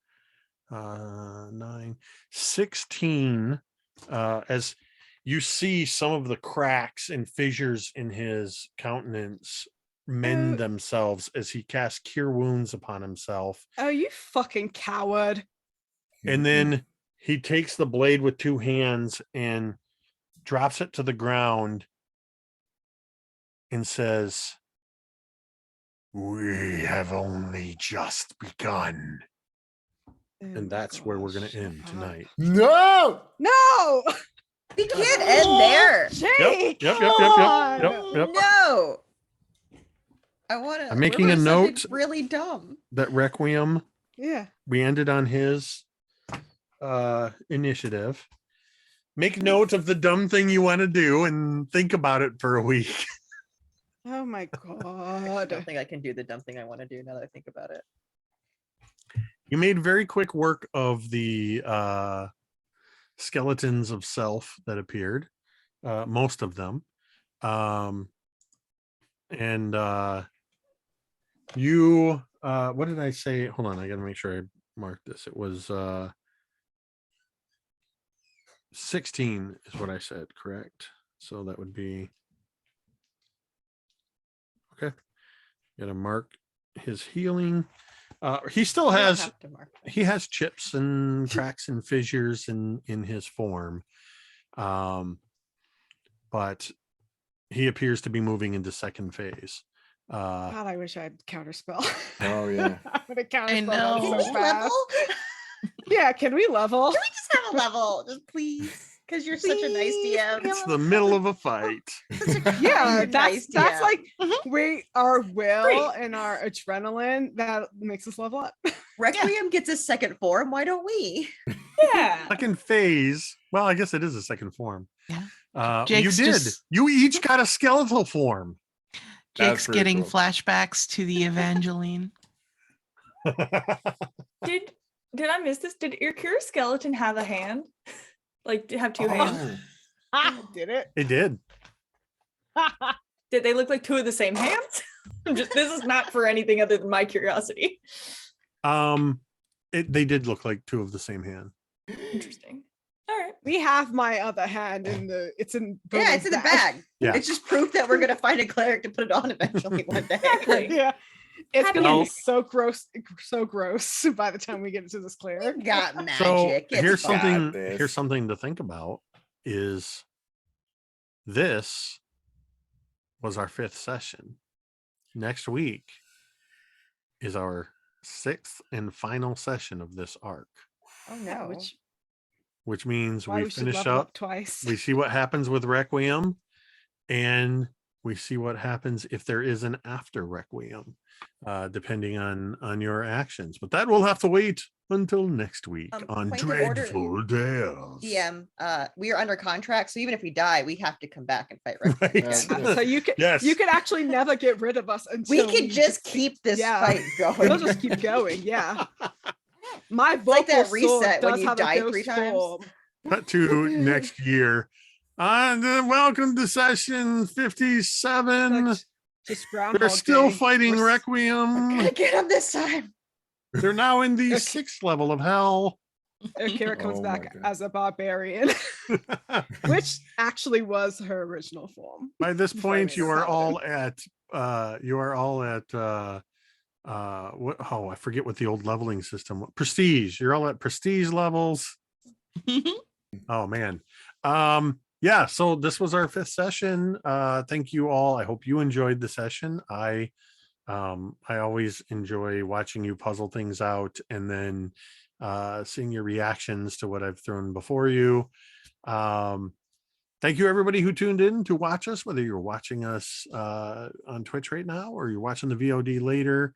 9, 16. As you see some of the cracks and fissures in his countenance mend themselves as he casts Cure Wounds upon himself. Oh, you fucking coward. And then he takes the blade with two hands and drops it to the ground and says, "We have only just begun." And that's where we're going to end tonight. No! No! We can't end there. Jake! Yep. No. I want to. I'm making a note. Really dumb. That Requiem, Yeah. we ended on his initiative. Make note of the dumb thing you want to do and think about it for a week. Oh my I god. don't think I can do the dumb thing I want to do now that I think about it. You made very quick work of the skeletons of self that appeared, most of them. You, what did I say? Hold on, I gotta make sure I marked this. It was 16 is what I said, correct? So that would be, okay. Gotta mark his healing. He still I don't has, have to mark that. he has chips and cracks and fissures in his form. But he appears to be moving into second phase. God, I wish I had counterspell. Oh, yeah. I would have counterspelled I that know. Can so we fast. level? Yeah, can we level? Can we just have a level? Just please. Because you're such a nice Please, DM. It's the middle of a fight. Such a Yeah, kind, that's nice that's DM. like Mhm. we our will Great. and our adrenaline that makes us level up. Requiem gets a second form. Why don't we? Yeah. Second phase. Well, I guess it is a second form. Yeah. You Jake's did. just- You each got a skeletal form. Jake's pretty getting cool. flashbacks to the Evangeline. Did I miss this? Did Irkir skeleton have a hand? Like, have two hands? Did it? It did. Did they look like two of the same hands? This is not for anything other than my curiosity. They did look like two of the same hand. Interesting. All right. We have my other hand in the. It's in. Yeah, Brogan's it's in the bag. Yeah. It's just proof that we're gonna find a cleric to put it on eventually one day. Exactly. Yeah. It's Happy gonna be ending. so gross by the time we get into this clear. We got So magic. It's here's fine. something. this. Here's something to think about. Is this was our 5th session. Next week is our 6th and final session of this arc, Oh no. which means Why we we should finish level up. up twice. We see what happens with Requiem, and we see what happens if there is an after Requiem, depending on your actions. But that will have to wait until next week on Point of order, Dreadful Tales. DM, we are under contract, so even if we die, we have to come back and fight Requiem Right. again. So you could Yes. you could actually never get rid of us until We could just keep this yeah. fight going. We'll just keep going. Yeah. My vocal like that sword reset when does you have a die ghost 3 times. form. Cut to next year. Welcome to session 57. Like, just Groundhog They're still Day. fighting We're s- We're Requiem. gonna get him this time. They're now in the Okay. 6th level of hell. Akira comes Oh my back God. as a barbarian, which actually was her original form. By this Before I point, made you her are paladin. all at what, oh, I forget what the old leveling system, prestige. You're all at prestige levels. Oh man. Yeah, so this was our 5th session. Thank you all. I hope you enjoyed the session. I always enjoy watching you puzzle things out and then seeing your reactions to what I've thrown before you. Thank you everybody who tuned in to watch us, whether you're watching us on Twitch right now or you're watching the VOD later.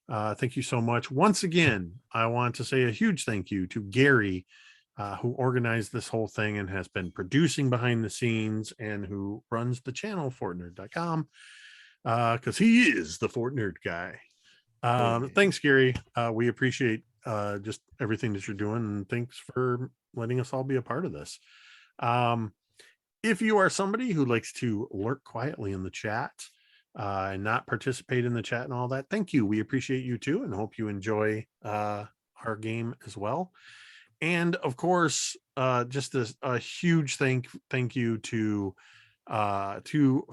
Thank you so much. Once again, I want to say a huge thank you to Gary, who organized this whole thing and has been producing behind the scenes and who runs the channel fortnerd.com, because he is the Fortnerd guy. Thanks, Gary. We appreciate just everything that you're doing, and thanks for letting us all be a part of this. If you are somebody who likes to lurk quietly in the chat and not participate in the chat and all that, thank you. We appreciate you too, and hope you enjoy our game as well. And of course, just a huge thank you to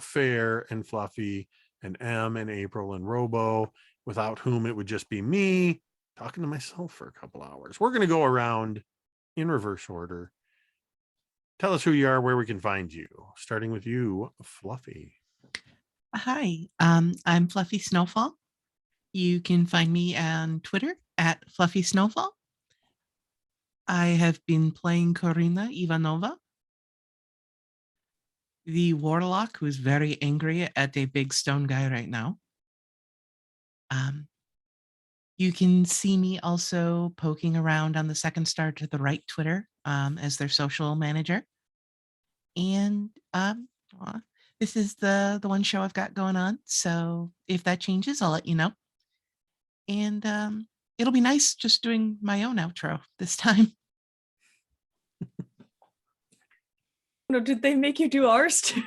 Fair and Fluffy and M and April and Robo, without whom it would just be me talking to myself for a couple hours. We're going to go around in reverse order. Tell us who you are, where we can find you, starting with you, Fluffy. Hi, I'm Fluffy Snowfall. You can find me on Twitter at Fluffy Snowfall. I have been playing Korina Ivanova, the warlock who is very angry at a big stone guy right now. You can see me also poking around on the Second Star to the Right Twitter as their social manager. And this is the one show I've got going on. So if that changes, I'll let you know. And it'll be nice just doing my own outro this time. No, did they make you do ours too?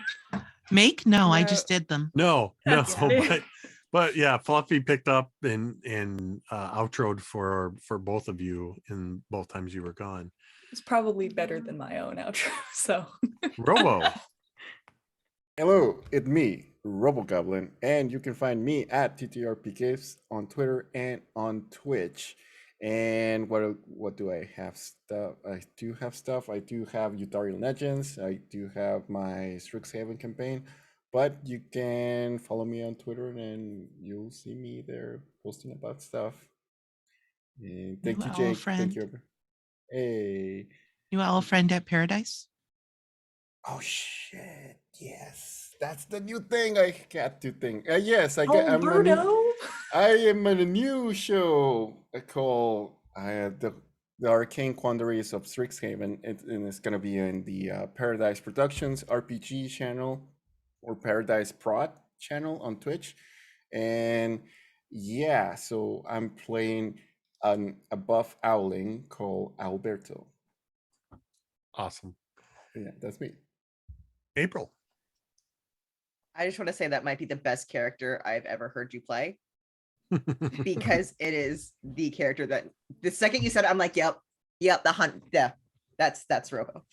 Make? No, I No. just did them. No, Yeah. but yeah, Fluffy picked up and outroed for both of you in both times you were gone. It's probably better than my own outro. So Robo. Hello, it's me, RoboGoblin, and you can find me at TTRPGames on Twitter and on Twitch. And what do I have stuff? I do have stuff. I do have Utari Legends. I do have my Strixhaven campaign. But you can follow me on Twitter and you'll see me there posting about stuff. And thank New you, owl Jake. friend. Thank you. Hey. New owl friend at Paradise. Oh shit! Yes, that's the new thing I got to think. Yes, I get. I'm a new- Alberto. I am in a new show called the Arcane Quandaries of Strixhaven, and it's gonna be in the Paradise Productions RPG channel or Paradise Prod channel on Twitch, and yeah, so I'm playing a buff owling called Alberto. Awesome. Yeah, that's me. April. I just want to say that might be the best character I've ever heard you play, because it is the character that the second you said it, I'm like, yep, the hunt, yeah, that's Robo.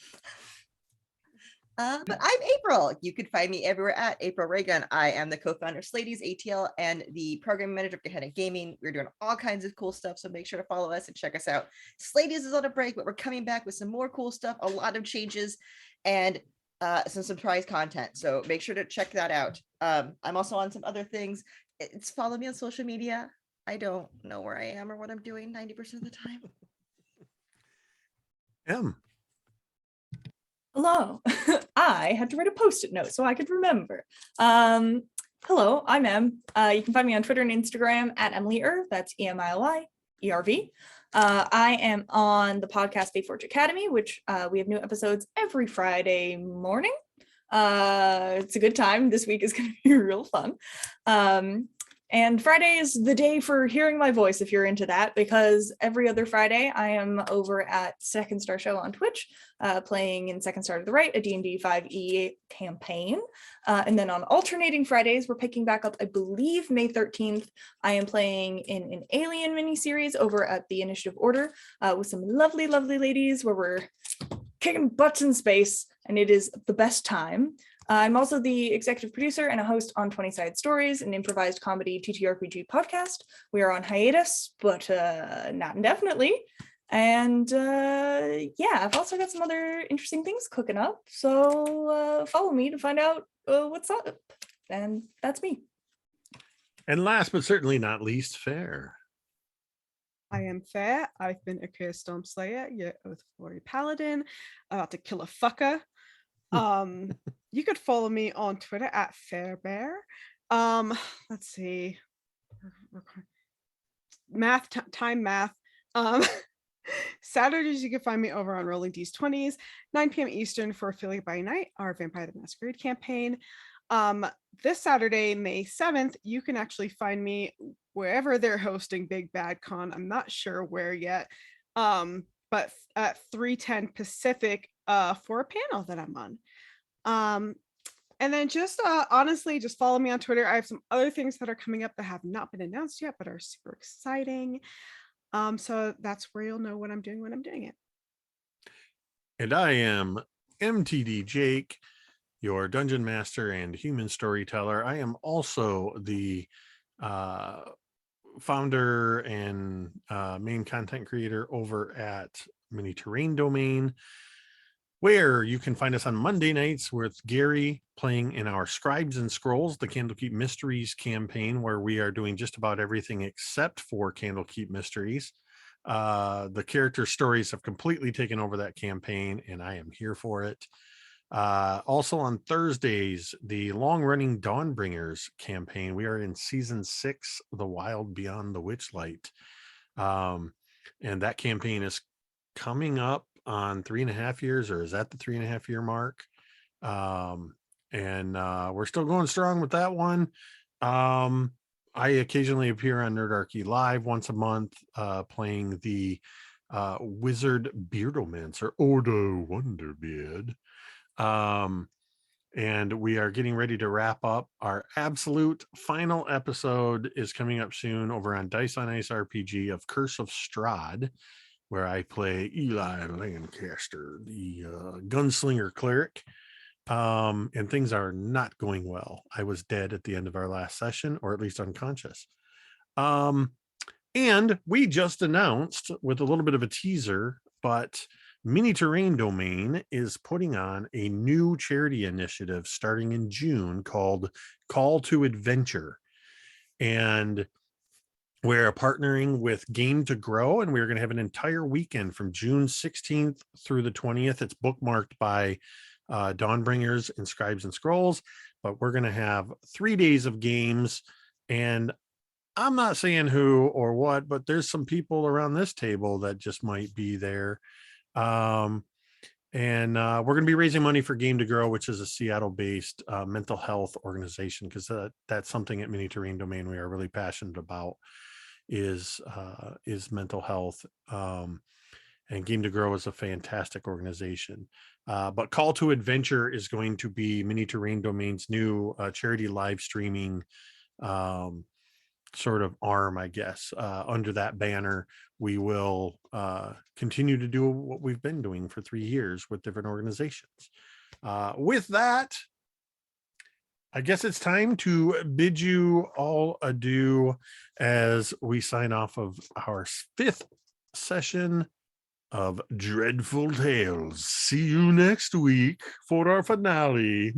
But I'm April. You can find me everywhere at April Raygun. I am the co-founder of Slady's ATL and the program manager of Gehenna Gaming. We're doing all kinds of cool stuff, so make sure to follow us and check us out. Slady's is on a break, but we're coming back with some more cool stuff, a lot of changes, and some surprise content. So make sure to check that out. I'm also on some other things. It's follow me on social media. I don't know where I am or what I'm doing 90% of the time. M. Hello. I had to write a post-it note so I could remember. Hello, I'm Em. You can find me on Twitter and Instagram at Emily Erv. That's EMILYERV. I am on the podcast Day Forge Academy, which we have new episodes every Friday morning. It's a good time. This week is going to be real fun. And Friday is the day for hearing my voice if you're into that, because every other Friday I am over at Second Star Show on Twitch, playing in Second Star to the Right, a D&D 5e campaign. And then on alternating Fridays, we're picking back up, I believe, May 13th. I am playing in an Alien miniseries over at the Initiative Order with some lovely, lovely ladies where we're kicking butts in space, and it is the best time. I'm also the executive producer and a host on 20 Side Stories, an improvised comedy TTRPG podcast. We are on hiatus, but not indefinitely. And yeah, I've also got some other interesting things cooking up. So follow me to find out what's up. And that's me. And last but certainly not least, Fair. I am Fair. I've been a Cursed Storm Slayer, your Oath Glory Paladin, about to kill a fucker. You could follow me on Twitter at Fairbear. Let's see. Time math. Saturdays you can find me over on Rolling D's 20s, 9 p.m. Eastern for Affiliate by Night, our Vampire the Masquerade campaign. This Saturday, May 7th, you can actually find me wherever they're hosting Big Bad Con. I'm not sure where yet. But at 3:10 Pacific for a panel that I'm on. And then just honestly, just follow me on Twitter. I have some other things that are coming up that have not been announced yet, but are super exciting. So that's where you'll know what I'm doing when I'm doing it. And I am MTD Jake, your dungeon master and human storyteller. I am also the founder and main content creator over at Mini Terrain Domain, where you can find us on Monday nights with Gary playing in our Scribes and Scrolls, the Candlekeep Mysteries campaign, where we are doing just about everything except for Candlekeep Mysteries. The character stories have completely taken over that campaign, and I am here for it. Also on Thursdays, the long-running Dawnbringers campaign. We are in season 6, The Wild Beyond the Witchlight. And that campaign is coming up on 3.5 years, or is at the 3.5 year mark. And we're still going strong with that one. I occasionally appear on Nerdarchy Live once a month, playing the Wizard Beardomancer, Ordo Wonderbeard. And we are getting ready to wrap up. Our absolute final episode is coming up soon over on Dice on Ice RPG of Curse of Strahd, where I play Eli Lancaster, the gunslinger cleric. And things are not going well. I was dead at the end of our last session, or at least unconscious. And we just announced, with a little bit of a teaser, but Mini Terrain Domain is putting on a new charity initiative starting in June called Call to Adventure. And we're partnering with Game to Grow, and we're going to have an entire weekend from June 16th through the 20th. It's bookmarked by Dawnbringers and Scribes and Scrolls, but we're going to have 3 days of games. And I'm not saying who or what, but there's some people around this table that just might be there. And we're going to be raising money for Game to Grow, which is a Seattle-based mental health organization, because that's something at Mini Terrain Domain we are really passionate about, is mental health. And Game to Grow is a fantastic organization. But Call to Adventure is going to be Mini Terrain Domain's new charity live streaming sort of arm, I guess. Under that banner, we will continue to do what we've been doing for 3 years with different organizations. With that, I guess it's time to bid you all adieu as we sign off of our 5th session of Dreadful Tales. See you next week for our finale.